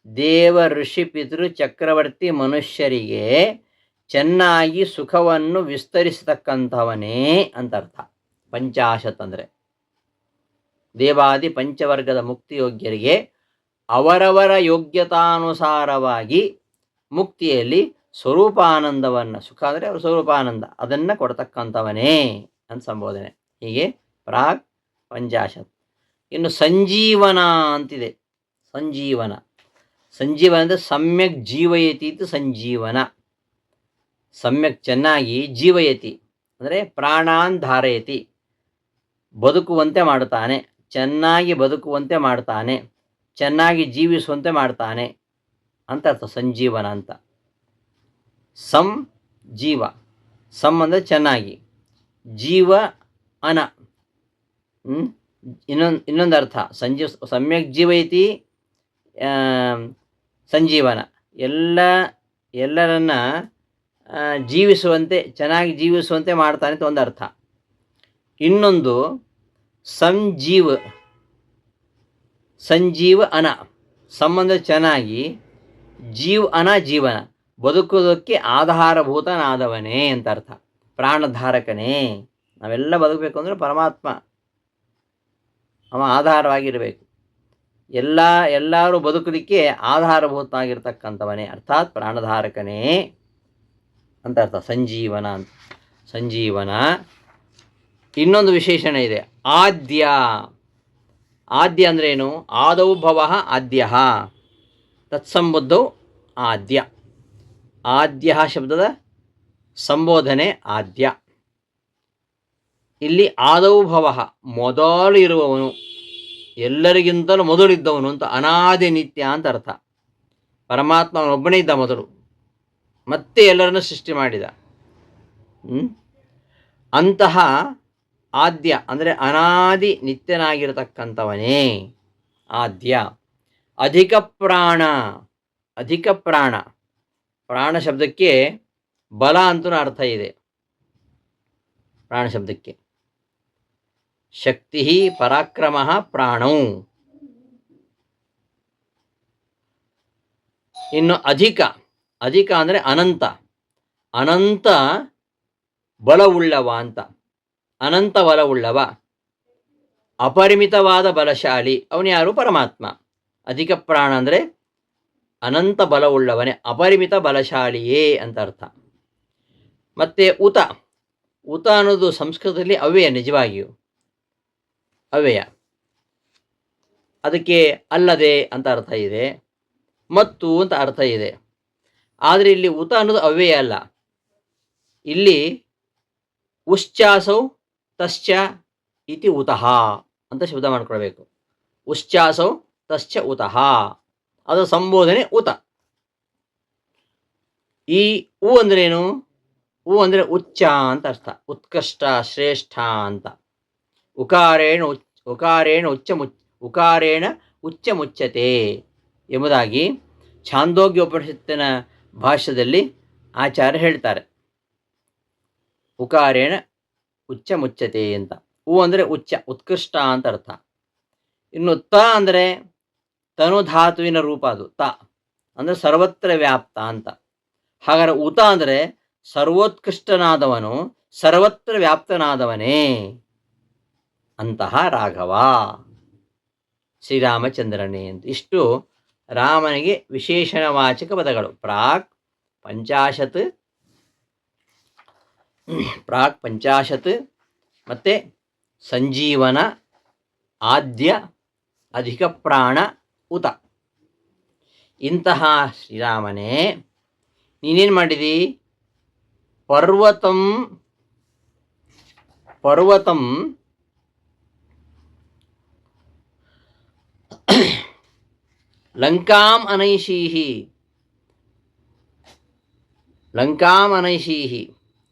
ದೇವ ಋಷಿ ಪಿತೃ ಚಕ್ರವರ್ತಿ ಮನುಷ್ಯರಿಗೆ ಚೆನ್ನಾಗಿ ಸುಖವನ್ನು ವಿಸ್ತರಿಸತಕ್ಕಂಥವನೇ ಅಂತ ಅರ್ಥ. ಪಂಚಾಶತ್ ಅಂದರೆ ದೇವಾದಿ ಪಂಚವರ್ಗದ ಮುಕ್ತಿಯೋಗ್ಯರಿಗೆ ಅವರವರ ಯೋಗ್ಯತಾನುಸಾರವಾಗಿ ಮುಕ್ತಿಯಲ್ಲಿ ಸ್ವರೂಪಾನಂದವನ್ನು, ಸುಖ ಅಂದರೆ ಅವರ ಸ್ವರೂಪಾನಂದ, ಅದನ್ನು ಕೊಡ್ತಕ್ಕಂಥವನೇ ಅಂತ ಸಂಬೋಧನೆ. ಹೀಗೆ ಪ್ರಾಗ್ ಪಂಚಾಶತ್. ಇನ್ನು ಸಂಜೀವನ ಅಂತಿದೆ. ಸಂಜೀವನ ಅಂದರೆ ಸಮ್ಯಕ್ ಜೀವಯತಿ ಇದು ಸಂಜೀವನ. ಸಮ್ಯಕ್ ಚೆನ್ನಾಗಿ, ಜೀವಯತಿ ಅಂದರೆ ಪ್ರಾಣಾನ್ ಧಾರಯತಿ, ಬದುಕುವಂತೆ ಮಾಡ್ತಾನೆ, ಚೆನ್ನಾಗಿ ಬದುಕುವಂತೆ ಮಾಡ್ತಾನೆ, ಚೆನ್ನಾಗಿ ಜೀವಿಸುವಂತೆ ಮಾಡ್ತಾನೆ ಅಂತ ಅರ್ಥ ಸಂಜೀವನ ಅಂತ. ಸಂ ಜೀವ, ಸಂ ಅಂದರೆ ಚೆನ್ನಾಗಿ, ಜೀವ ಅನ. ಇನ್ನೊಂದು ಅರ್ಥ ಸಮ್ಯಕ್ ಜೀವಯತಿ ಸಂಜೀವನ, ಎಲ್ಲರನ್ನ ಜೀವಿಸುವಂತೆ, ಚೆನ್ನಾಗಿ ಜೀವಿಸುವಂತೆ ಮಾಡ್ತಾನೆ ಅಂತ ಒಂದು ಅರ್ಥ. ಇನ್ನೊಂದು ಸಂಜೀವ ಅನ, ಸಂಬಂಧ ಚೆನ್ನಾಗಿ, ಅನ ಜೀವನ, ಬದುಕುವುದಕ್ಕೆ ಆಧಾರಭೂತನಾದವನೇ ಅಂತ ಅರ್ಥ. ಪ್ರಾಣಧಾರಕನೇ. ನಾವೆಲ್ಲ ಬದುಕಬೇಕು ಅಂದರೆ ಪರಮಾತ್ಮ ಅವ ಆಧಾರವಾಗಿರಬೇಕು. ಎಲ್ಲರೂ ಬದುಕಲಿಕ್ಕೆ ಆಧಾರಭೂತವಾಗಿರ್ತಕ್ಕಂಥವನೇ, ಅರ್ಥಾತ್ ಪ್ರಾಣಧಾರಕನೇ ಅಂತ ಅರ್ಥ ಸಂಜೀವನ ಅಂತ. ಸಂಜೀವನ. ಇನ್ನೊಂದು ವಿಶೇಷಣ ಇದೆ, ಆದ್ಯ. ಆದ್ಯ ಅಂದ್ರೇನು? ಆದೌ ಭವಃ ಆದ್ಯ, ತತ್ಸಂಬುದ್ಧೌ ಆದ್ಯ. ಆದ್ಯ ಶಬ್ದದ ಸಂಬೋಧನೆ ಆದ್ಯ. ಇಲ್ಲಿ ಆದೌ ಭವಃ ಮೊದಲು ಇರುವವನು, ಎಲ್ಲರಿಗಿಂತಲೂ ಮೊದಲಿದ್ದವನು ಅಂತ, ಅನಾದಿ ನಿತ್ಯ ಅಂತ ಅರ್ಥ. ಪರಮಾತ್ಮ ಒಬ್ಬನೇ ಇದ್ದ ಮೊದಲು, ಮತ್ತೆ ಎಲ್ಲರನ್ನು ಸೃಷ್ಟಿ ಮಾಡಿದ. ಅಂತಹ ಆದ್ಯ ಅಂದರೆ ಅನಾದಿ ನಿತ್ಯನಾಗಿರತಕ್ಕಂಥವನೇ ಆದ್ಯ. ಅಧಿಕ ಪ್ರಾಣ. ಪ್ರಾಣ ಶಬ್ದಕ್ಕೆ ಬಲ ಅಂತೂ ಅರ್ಥ ಇದೆ. ಪ್ರಾಣ ಶಬ್ದಕ್ಕೆ ಶಕ್ತಿ ಪರಾಕ್ರಮ ಪ್ರಾಣೌ. ಇನ್ನು ಅಧಿಕ ಅಂದರೆ ಅನಂತ ಬಲವುಳ್ಳವ ಅಂತ. ಅನಂತ ಬಲವುಳ್ಳವ, ಅಪರಿಮಿತವಾದ ಬಲಶಾಲಿ, ಅವನು ಯಾರು? ಪರಮಾತ್ಮ. ಅಧಿಕ ಪ್ರಾಣ ಅಂದರೆ ಅನಂತ ಬಲವುಳ್ಳವನೇ, ಅಪರಿಮಿತ ಬಲಶಾಲಿಯೇ ಅಂತ ಅರ್ಥ. ಮತ್ತು ಉತ, ಉತ ಅನ್ನೋದು ಸಂಸ್ಕೃತದಲ್ಲಿ ಅವ್ಯಯ, ನಿಜವಾಗಿಯೂ ಅವ್ಯಯ. ಅದಕ್ಕೆ ಅಲ್ಲದೆ ಅಂತ ಅರ್ಥ ಇದೆ, ಮತ್ತು ಅಂತ ಅರ್ಥ ಇದೆ. ಆದರೆ ಇಲ್ಲಿ ಉತ ಅನ್ನೋದು ಅವ್ಯಯ ಅಲ್ಲ. ಇಲ್ಲಿ ಉಶ್ಚಾಸೌ ತಶ್ಚ ಇತಿ ಉತಃ ಅಂತ ಶಬ್ದ ಮಾಡ್ಕೊಳ್ಬೇಕು. ಉಶ್ಚಾಸೌ ತಶ್ಚ ಉತಃ, ಅದು ಸಂಬೋಧನೆ ಉತ. ಈ ಉ ಅಂದ್ರೇನು? ಉ ಅಂದರೆ ಉಚ್ಚ ಅಂತ ಅರ್ಥ, ಉತ್ಕೃಷ್ಟ, ಶ್ರೇಷ್ಠ ಅಂತ. ಉಕಾರೇಣ ಉಚ್ಚ ಮುಚ್ಚತೆ ಎಂಬುದಾಗಿ ಛಾಂದೋಗ್ಯ ಉಪನಿಷತ್ತಿನ ಭಾಷ್ಯದಲ್ಲಿ ಆಚಾರ್ಯ ಹೇಳ್ತಾರೆ. ಉಕಾರೇಣ ಉಚ್ಚ ಮುಚ್ಚತೆ ಅಂತ. ಉ ಅಂದರೆ ಉಚ್ಚ, ಉತ್ಕೃಷ್ಟ ಅಂತ ಅರ್ಥ. ಇನ್ನು ತ ಅಂದರೆ ತನುಧಾತುವಿನ ರೂಪ, ಅದು ತ ಅಂದರೆ ಸರ್ವತ್ರ ವ್ಯಾಪ್ತ ಅಂತ. ಹಾಗಾದರೆ ಉತ ಅಂದರೆ ಸರ್ವೋತ್ಕೃಷ್ಟನಾದವನು, ಸರ್ವತ್ರ ವ್ಯಾಪ್ತನಾದವನೇ ಅಂತಹ ರಾಘವ ಶ್ರೀರಾಮಚಂದ್ರನೇ ಅಂತ. ಇಷ್ಟು ರಾಮನಿಗೆ ವಿಶೇಷಣವಾಚಕ ಪದಗಳು. ಪ್ರಾಕ್ ಪಂಚಾಶತ್ ಮತ್ತು ಸಂಜೀವನ, ಆದ್ಯ, ಅಧಿಕ ಪ್ರಾಣ, ಉತ. ಇಂತಹ ಶ್ರೀರಾಮನೇ ನೀನೇನು ಮಾಡಿದಿ? ಪರ್ವತಂ ಲಂಕಾಂ ಅನೈಷೀಹಿ,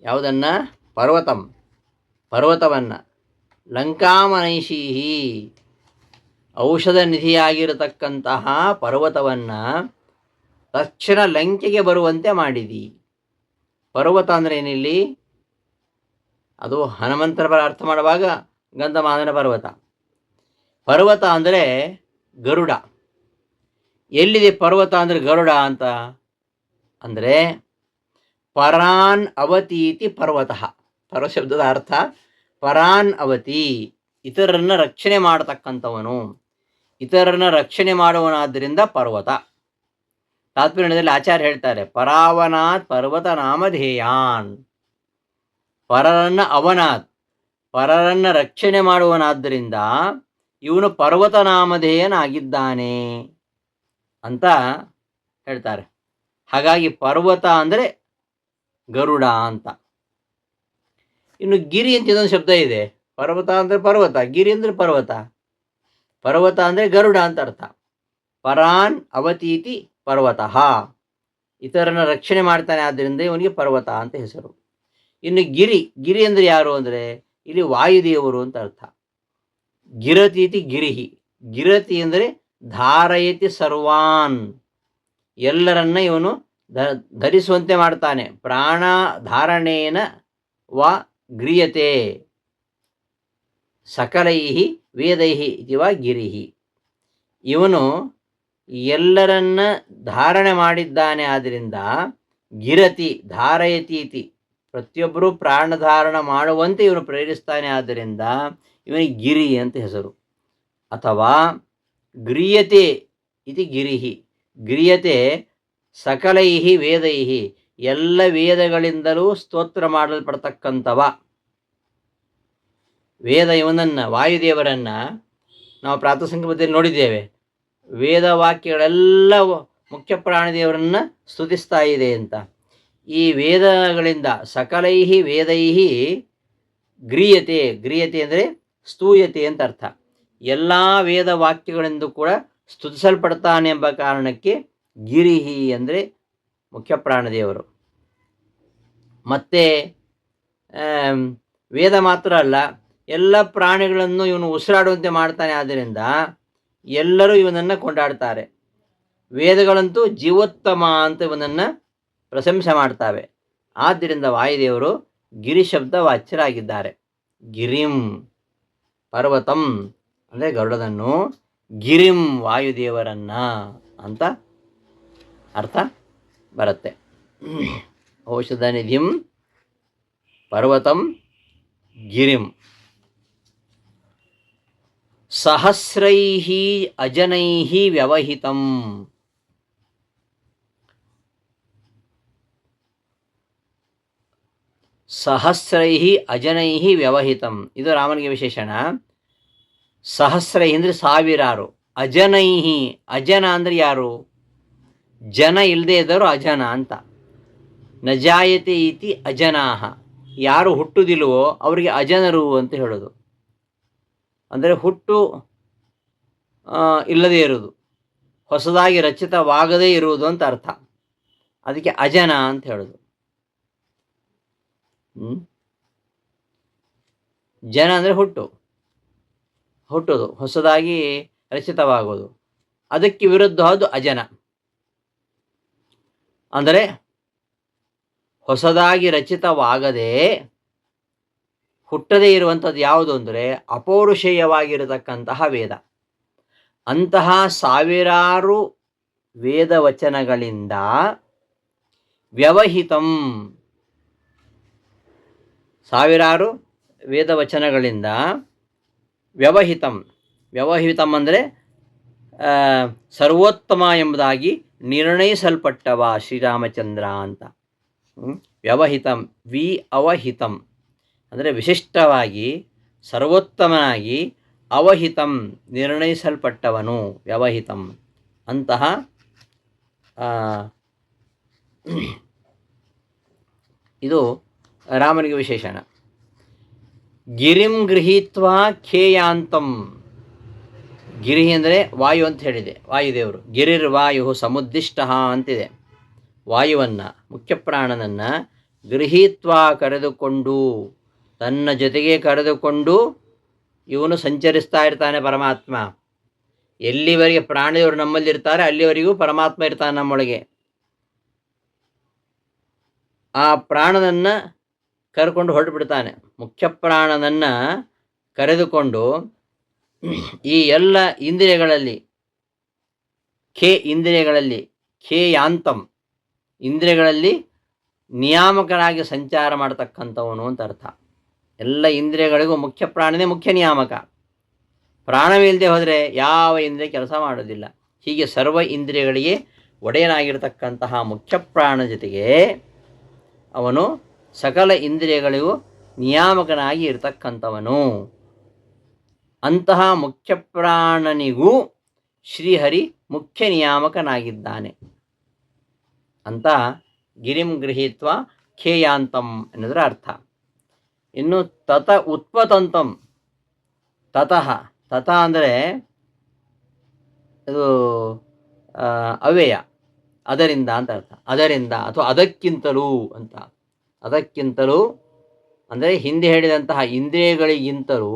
ಯಾವುದನ್ನು? ಪರ್ವತವನ್ನು. ಲಂಕಾಂ ಅನೈಷೀಹಿ, ಔಷಧ ನಿಧಿಯಾಗಿರತಕ್ಕಂತಹ ಪರ್ವತವನ್ನು ತಕ್ಷಣ ಲಂಕೆಗೆ ಬರುವಂತೆ ಮಾಡಿದಿ. ಪರ್ವತ ಅಂದರೆ ಏನಿಲ್ಲಿ? ಅದು ಹನುಮಂತರ ಅರ್ಥ ಮಾಡುವಾಗ ಗಂಧಮಾದನ ಪರ್ವತ. ಪರ್ವತ ಅಂದರೆ ಗರುಡ. ಎಲ್ಲಿದೆ ಪರ್ವತ ಅಂದರೆ ಗರುಡ ಅಂತ ಅಂದರೆ ಪರಾನ್ ಅವತೀತಿ ಪರ್ವತಃ. ಪರ್ವ ಶಬ್ದದ ಅರ್ಥ ಪರಾನ್ ಅವತಿ, ಇತರರನ್ನು ರಕ್ಷಣೆ ಮಾಡತಕ್ಕಂಥವನು, ಇತರರನ್ನು ರಕ್ಷಣೆ ಮಾಡುವನಾದ್ದರಿಂದ ಪರ್ವತ. ತಾತ್ಪರ್ಯದಲ್ಲಿ ಆಚಾರ್ಯ ಹೇಳ್ತಾರೆ, ಪರಾವನಾತ್ ಪರ್ವತ ನಾಮಧೇಯಾನ್. ಪರರನ್ನು ರಕ್ಷಣೆ ಮಾಡುವನಾದ್ದರಿಂದ ಇವನು ಪರ್ವತ ನಾಮಧೇಯನಾಗಿದ್ದಾನೆ ಅಂತ ಹೇಳ್ತಾರೆ. ಹಾಗಾಗಿ ಪರ್ವತ ಅಂದರೆ ಗರುಡ ಅಂತ. ಇನ್ನು ಗಿರಿ ಅಂತ ಇದೊಂದು ಶಬ್ದ ಇದೆ. ಪರ್ವತ ಅಂದರೆ ಪರ್ವತ, ಗಿರಿ ಅಂದರೆ ಪರ್ವತ. ಪರ್ವತ ಅಂದರೆ ಗರುಡ ಅಂತ ಅರ್ಥ. ಪರಾನ್ ಅವತೀತಿ ಪರ್ವತಃ, ಇತರನ ರಕ್ಷಣೆ ಮಾಡ್ತಾನೆ, ಆದ್ದರಿಂದ ಇವನಿಗೆ ಪರ್ವತ ಅಂತ ಹೆಸರು. ಇನ್ನು ಗಿರಿ ಅಂದರೆ ಯಾರು ಅಂದರೆ ಇಲ್ಲಿ ವಾಯುದೇವರು ಅಂತ ಅರ್ಥ. ಗಿರತೀತಿ ಗಿರಿಹಿ, ಗಿರತಿ ಅಂದರೆ ಧಾರಯತಿ ಸರ್ವಾನ್, ಎಲ್ಲರನ್ನ ಇವನು ಧರಿಸುವಂತೆ ಮಾಡ್ತಾನೆ. ಪ್ರಾಣ ಧಾರಣೇನ ವ ಗ್ರಿಯತೆ ಸಕಲೈಹಿ ವೇದೈಹಿ ಇತಿ ವಾ ಗಿರಿಹಿ. ಇವನು ಎಲ್ಲರನ್ನ ಧಾರಣೆ ಮಾಡಿದ್ದಾನೆ, ಆದ್ದರಿಂದ ಗಿರತಿ ಧಾರಯತೀತಿ, ಪ್ರತಿಯೊಬ್ಬರೂ ಪ್ರಾಣಧಾರಣ ಮಾಡುವಂತೆ ಇವನು ಪ್ರೇರಿಸ್ತಾನೆ, ಆದ್ದರಿಂದ ಇವನಿಗೆ ಗಿರಿ ಅಂತ ಹೆಸರು. ಅಥವಾ ಗ್ರಿಯತೆ ಇತಿ ಗಿರಿಹಿ, ಗ್ರಿಯತೆ ಸಕಲೈಹಿ ವೇದೈಹಿ, ಎಲ್ಲ ವೇದಗಳಿಂದಲೂ ಸ್ತೋತ್ರ ಮಾಡಲ್ಪಡ್ತಕ್ಕಂಥವ. ವೇದ ಇವನನ್ನು, ವಾಯುದೇವರನ್ನು ನಾವು ಪ್ರಾತಃ ಸಂಕಲ್ಪದಲ್ಲಿ ನೋಡಿದ್ದೇವೆ. ವೇದ ವಾಕ್ಯಗಳೆಲ್ಲ ಮುಖ್ಯ ಪ್ರಾಣದೇವರನ್ನು ಸ್ತುತಿಸ್ತಾ ಇದೆ ಅಂತ. ಈ ವೇದಗಳಿಂದ ಸಕಲೈಹಿ ವೇದೈಹಿ ಗ್ರಿಯತೆ ಅಂದರೆ ಸ್ತೂಯತೆ ಅಂತ ಅರ್ಥ. ಎಲ್ಲ ವೇದ ವಾಕ್ಯಗಳಿಂದ ಕೂಡ ಸ್ತುತಿಸಲ್ಪಡ್ತಾನೆ ಎಂಬ ಕಾರಣಕ್ಕೆ ಗಿರಿಹಿ ಅಂದರೆ ಮುಖ್ಯ ಪ್ರಾಣದೇವರು. ಮತ್ತು ವೇದ ಮಾತ್ರ ಅಲ್ಲ, ಎಲ್ಲ ಪ್ರಾಣಿಗಳನ್ನು ಇವನು ಉಸಿರಾಡುವಂತೆ ಮಾಡ್ತಾನೆ, ಆದ್ದರಿಂದ ಎಲ್ಲರೂ ಇವನನ್ನು ಕೊಂಡಾಡ್ತಾರೆ. ವೇದಗಳಂತೂ ಜೀವೋತ್ತಮ ಅಂತ ಇವನನ್ನು ಪ್ರಶಂಸೆ ಮಾಡ್ತಾವೆ. ಆದ್ದರಿಂದ ವಾಯುದೇವರು ಗಿರಿ ಶಬ್ದ ವಾಚ್ಯರಾಗಿದ್ದಾರೆ. ಗಿರಿಂ ಪರ್ವತಂ ಅಂದರೆ ಗರುಡದನ್ನು, ಗಿರಿಂ ವಾಯುದೇವರನ್ನ ಅಂತ ಅರ್ಥ ಬರುತ್ತೆ. ಔಷಧ ನಿಧಿಂ ಪರ್ವತಂ ಗಿರಿಂ ಸಹಸ್ರೈಹಿ ಅಜನೈಹಿ ವ್ಯವಹಿತಂ. ಸಹಸ್ರೈ ಅಜನೈ ವ್ಯವಹಿತಂ. ಇದು ರಾಮನಿಗೆ ವಿಶೇಷಣ. ಸಹಸ್ರೈ ಅಂದರೆ ಸಾವಿರಾರು, ಅಜನೈ, ಅಜನ ಅಂದರೆ ಯಾರು? ಜನ ಇಲ್ಲದೆ ಇದ್ದರು ಅಜನ ಅಂತ. ನ ಜಾಯತೆ ಇತಿ ಅಜನಾಹ, ಯಾರು ಹುಟ್ಟುವುದಿಲ್ವೋ ಅವರಿಗೆ ಅಜನರು ಅಂತ ಹೇಳೋದು. ಅಂದರೆ ಹುಟ್ಟು ಇಲ್ಲದೇ ಇರುವುದು, ಹೊಸದಾಗಿ ರಚಿತವಾಗದೇ ಇರುವುದು ಅಂತ ಅರ್ಥ. ಅದಕ್ಕೆ ಅಜನ ಅಂತ ಹೇಳೋದು. ಜನ ಅಂದರೆ ಹುಟ್ಟೋದು, ಹೊಸದಾಗಿ ರಚಿತವಾಗೋದು. ಅದಕ್ಕೆ ವಿರುದ್ಧವಾದ್ದು ಅಜನ. ಅಂದರೆ ಹೊಸದಾಗಿ ರಚಿತವಾಗದೆ ಹುಟ್ಟದೇ ಇರುವಂಥದ್ದು ಯಾವುದು ಅಂದರೆ ಅಪೌರುಷೇಯವಾಗಿರತಕ್ಕಂತಹ ವೇದ. ಅಂತಹ ಸಾವಿರಾರು ವೇದವಚನಗಳಿಂದ ವ್ಯವಹಿತಂ, ಸಾವಿರಾರು ವೇದವಚನಗಳಿಂದ ವ್ಯವಹಿತಂ ಅಂದರೆ ಸರ್ವೋತ್ತಮ ಎಂಬುದಾಗಿ ನಿರ್ಣಯಿಸಲ್ಪಟ್ಟವ ಶ್ರೀರಾಮಚಂದ್ರ ಅಂತ. ವ್ಯವಹಿತಂ, ಅವಹಿತಂ ಅಂದರೆ ವಿಶಿಷ್ಟವಾಗಿ, ಸರ್ವೋತ್ತಮನಾಗಿ, ಅವಹಿತಂ ನಿರ್ಣಯಿಸಲ್ಪಟ್ಟವನು, ವ್ಯವಹಿತಂ. ಅಂತಹ ಇದು ರಾಮನಿಗೆ ವಿಶೇಷಣ. ಗಿರಿಂ ಗೃಹೀತ್ವಾ ಖೇಯಾಂತಂ. ಗಿರಿ ಅಂದರೆ ವಾಯು ಅಂತ ಹೇಳಿದೆ, ವಾಯುದೇವರು. ಗಿರಿರ್ವಾಯು ಸಮುದ್ದಿಷ್ಟ ಅಂತಿದೆ. ವಾಯುವನ್ನು, ಮುಖ್ಯ ಪ್ರಾಣನನ್ನು ಗೃಹೀತ್ವಾ ಕರೆದುಕೊಂಡು, ತನ್ನ ಜೊತೆಗೆ ಕರೆದುಕೊಂಡು ಇವನು ಸಂಚರಿಸ್ತಾ ಇರ್ತಾನೆ ಪರಮಾತ್ಮ. ಎಲ್ಲಿವರೆಗೆ ಪ್ರಾಣಿಯವರು ನಮ್ಮಲ್ಲಿರ್ತಾರೆ ಅಲ್ಲಿವರೆಗೂ ಪರಮಾತ್ಮ ಇರ್ತಾನೆ ನಮ್ಮೊಳಗೆ. ಆ ಪ್ರಾಣನನ್ನು ಕರ್ಕೊಂಡು ಹೊರಟು ಬಿಡ್ತಾನೆ. ಮುಖ್ಯ ಪ್ರಾಣನನ್ನು ಕರೆದುಕೊಂಡು ಈ ಎಲ್ಲ ಇಂದ್ರಿಯಗಳಲ್ಲಿ, ಖೇಯಾಂತಂ ಇಂದ್ರಿಯಗಳಲ್ಲಿ ನಿಯಾಮಕನಾಗಿ ಸಂಚಾರ ಮಾಡತಕ್ಕಂಥವನು ಅಂತ ಅರ್ಥ. ಎಲ್ಲ ಇಂದ್ರಿಯಗಳಿಗೂ ಮುಖ್ಯ ಪ್ರಾಣನೇ ಮುಖ್ಯ ನಿಯಾಮಕ. ಪ್ರಾಣವಿಲ್ಲದೆ ಹೋದರೆ ಯಾವ ಇಂದ್ರಿಯ ಕೆಲಸ ಮಾಡೋದಿಲ್ಲ. ಹೀಗೆ ಸರ್ವ ಇಂದ್ರಿಯಗಳಿಗೆ ಒಡೆಯನಾಗಿರ್ತಕ್ಕಂತಹ ಮುಖ್ಯ ಪ್ರಾಣ ಜೊತೆಗೆ ಅವನು ಸಕಲ ಇಂದ್ರಿಯಗಳಿಗೂ ನಿಯಾಮಕನಾಗಿ ಇರತಕ್ಕಂಥವನು. ಅಂತಹ ಮುಖ್ಯ ಪ್ರಾಣನಿಗೂ ಶ್ರೀಹರಿ ಮುಖ್ಯ ನಿಯಾಮಕನಾಗಿದ್ದಾನೆ ಅಂತ ಗಿರಿಂ ಗೃಹೀತ್ವ ಖೇಯಾಂತಂ ಎನ್ನುವುದರ ಅರ್ಥ. ಇನ್ನು ತತ ಉತ್ಪತಂತಂ. ತತಃ ಅಂದರೆ ಇದು ಅವ್ಯಯ, ಅದರಿಂದ ಅಂತ ಅರ್ಥ. ಅದರಿಂದ ಅಥವಾ ಅದಕ್ಕಿಂತಲೂ ಅಂತ. ಅದಕ್ಕಿಂತಲೂ ಅಂದರೆ ಹಿಂದೆ ಹೇಳಿದಂತಹ ಇಂದ್ರಿಯಗಳಿಗಿಂತಲೂ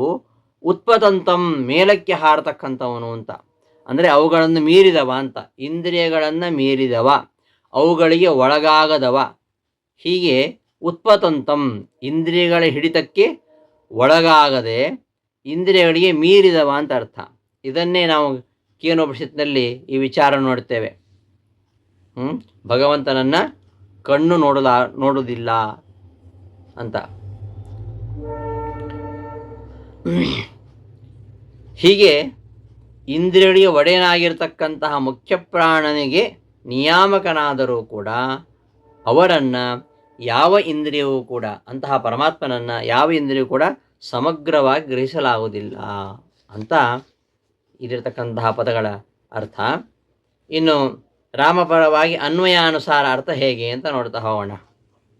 ಉತ್ಪತಂತಂ ಮೇಲಕ್ಕೆ ಹಾರತಕ್ಕಂಥವನು ಅಂತ. ಅಂದರೆ ಅವುಗಳನ್ನು ಮೀರಿದವ ಅಂತ. ಇಂದ್ರಿಯಗಳನ್ನು ಮೀರಿದವ, ಅವುಗಳಿಗೆ ಒಳಗಾಗದವ. ಹೀಗೆ ಉತ್ಪತಂತಂ ಇಂದ್ರಿಯಗಳ ಹಿಡಿತಕ್ಕೆ ಒಳಗಾಗದೆ ಇಂದ್ರಿಯಗಳಿಗೆ ಮೀರಿದವ ಅಂತ ಅರ್ಥ. ಇದನ್ನೇ ನಾವು ಕೇನೋಪನಿಷತ್ನಲ್ಲಿ ಈ ವಿಚಾರ ನೋಡ್ತೇವೆ. ಭಗವಂತನನ್ನು ಕಣ್ಣು ನೋಡುವುದಿಲ್ಲ ಅಂತ. ಹೀಗೆ ಇಂದ್ರಿಯಗಳಿಗೆ ಒಡೆಯನಾಗಿರ್ತಕ್ಕಂತಹ ಮುಖ್ಯ ಪ್ರಾಣನಿಗೆ ನಿಯಾಮಕನಾದರೂ ಕೂಡ ಅವರನ್ನು ಯಾವ ಇಂದ್ರಿಯವೂ ಕೂಡ, ಅಂತಹ ಪರಮಾತ್ಮನನ್ನು ಯಾವ ಇಂದ್ರಿಯವೂ ಕೂಡ ಸಮಗ್ರವಾಗಿ ಗ್ರಹಿಸಲಾಗುವುದಿಲ್ಲ ಅಂತ ಇದಿರತಕ್ಕಂತಹ ಪದಗಳ ಅರ್ಥ. ಇನ್ನು ರಾಮಪರವಾಗಿ ಅನ್ವಯಾನುಸಾರ ಅರ್ಥ ಹೇಗೆ ಅಂತ ನೋಡ್ತಾ ಹೋಗೋಣ.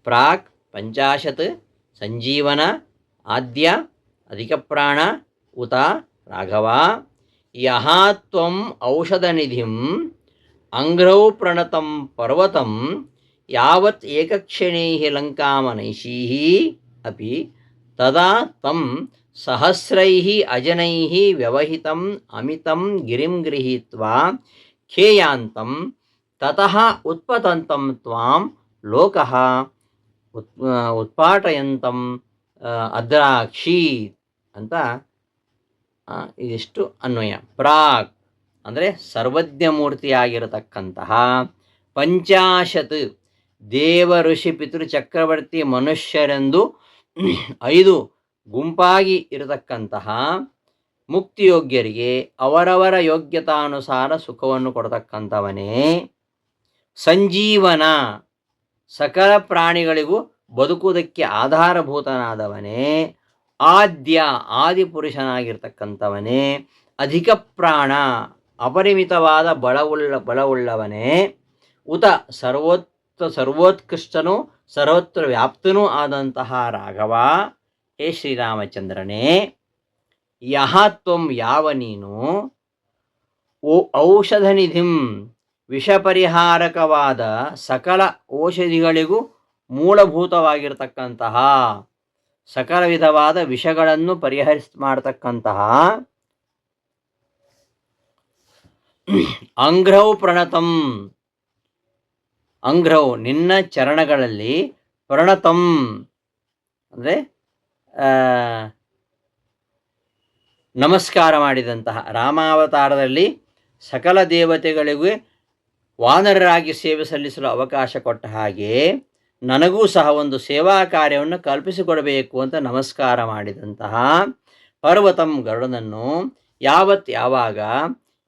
ಪ್ರಾಕ್ ಪಂಚಾಶತ್ ಸಂಜೀವನ ಆದ್ಯ ಅಧಿಕ ಪ್ರಾಣ ಉತ ರಾಘವ ಯಹಾ ತ್ವಂ ಔಷಧನಿಧಿಂ ಅಂಗ್ರೌ ಪ್ರಣತಂ ಪರ್ವತಂ ಯಾವತ್ ಏಕಕ್ಷಣೈಃ ಲಂಕಾಮನೈಷೀಃ ಅಪಿ ತದಾ ತಂ ಸಹಸ್ರೈಃ ಅಜನೈಃ ವ್ಯವಹಿತಂ ಅಮಿತಂ ಗಿರಿಂ ಗೃಹೀತ್ವಾ ಖೇಯಾಂತಂ ತತಃ ಉತ್ಪತಂತಂ ತ್ವಾಂ ಲೋಕಃ ಉತ್ಪಾಟಯಂತಂ ಅದ್ರಾಕ್ಷಿ ಅಂತ ಇದಿಷ್ಟು ಅನ್ವಯ. ಪ್ರಾಕ್ ಅಂದರೆ ಸರ್ವಜ್ಞ ಮೂರ್ತಿಯಾಗಿರತಕ್ಕಂತಹ, ಪಂಚಾಶತ್ ದೇವ ಋಷಿ ಪಿತೃ ಚಕ್ರವರ್ತಿ ಮನುಷ್ಯರೆಂದು 5 ಗುಂಪಾಗಿ ಇರತಕ್ಕಂತಹ ಮುಕ್ತಿಯೋಗ್ಯರಿಗೆ ಅವರವರ ಯೋಗ್ಯತಾನುಸಾರ ಸುಖವನ್ನು ಕೊಡತಕ್ಕಂಥವನೇ. ಸಂಜೀವನ ಸಕಲ ಪ್ರಾಣಿಗಳಿಗೂ ಬದುಕುವುದಕ್ಕೆ ಆಧಾರಭೂತನಾದವನೇ, ಆದ್ಯ ಆದಿಪುರುಷನಾಗಿರ್ತಕ್ಕಂಥವನೇ, ಅಧಿಕ ಪ್ರಾಣ ಅಪರಿಮಿತವಾದ ಬಲವುಳ್ಳವನೇ, ಉತ ಸರ್ವೋತ್ಕೃಷ್ಟನೂ ಸರ್ವತ್ರ ವ್ಯಾಪ್ತನೂ ಆದಂತಹ ರಾಘವ, ಹೇ ಶ್ರೀರಾಮಚಂದ್ರನೇ, ಯಹ ತ್ವಂ ಯಾವ ನೀನು, ಔಷಧನಿಧಿಂ ವಿಷಪರಿಹಾರಕವಾದ ಸಕಲ ಔಷಧಿಗಳಿಗೂ ಮೂಲಭೂತವಾಗಿರತಕ್ಕಂತಹ, ಸಕಲ ವಿಧವಾದ ವಿಷಗಳನ್ನು ಮಾಡ್ತಕ್ಕಂತಹ, ಅಂಘ್ರೌ ಪ್ರಣತಂ, ಅಂಘ್ರೌ ನಿನ್ನ ಚರಣಗಳಲ್ಲಿ, ಪ್ರಣತಂ ಅಂದರೆ ನಮಸ್ಕಾರ ಮಾಡಿದಂತಹ, ರಾಮಾವತಾರದಲ್ಲಿ ಸಕಲ ದೇವತೆಗಳಿಗೂ ವಾನರರಾಗಿ ಸೇವೆ ಸಲ್ಲಿಸಲು ಅವಕಾಶ ಕೊಟ್ಟ ಹಾಗೆ ನನಗೂ ಸಹ ಒಂದು ಸೇವಾ ಕಾರ್ಯವನ್ನು ಕಲ್ಪಿಸಿಕೊಡಬೇಕು ಅಂತ ನಮಸ್ಕಾರ ಮಾಡಿದಂತಹ ಪರ್ವತಂ ಗರುಡನನ್ನು, ಯಾವಾಗ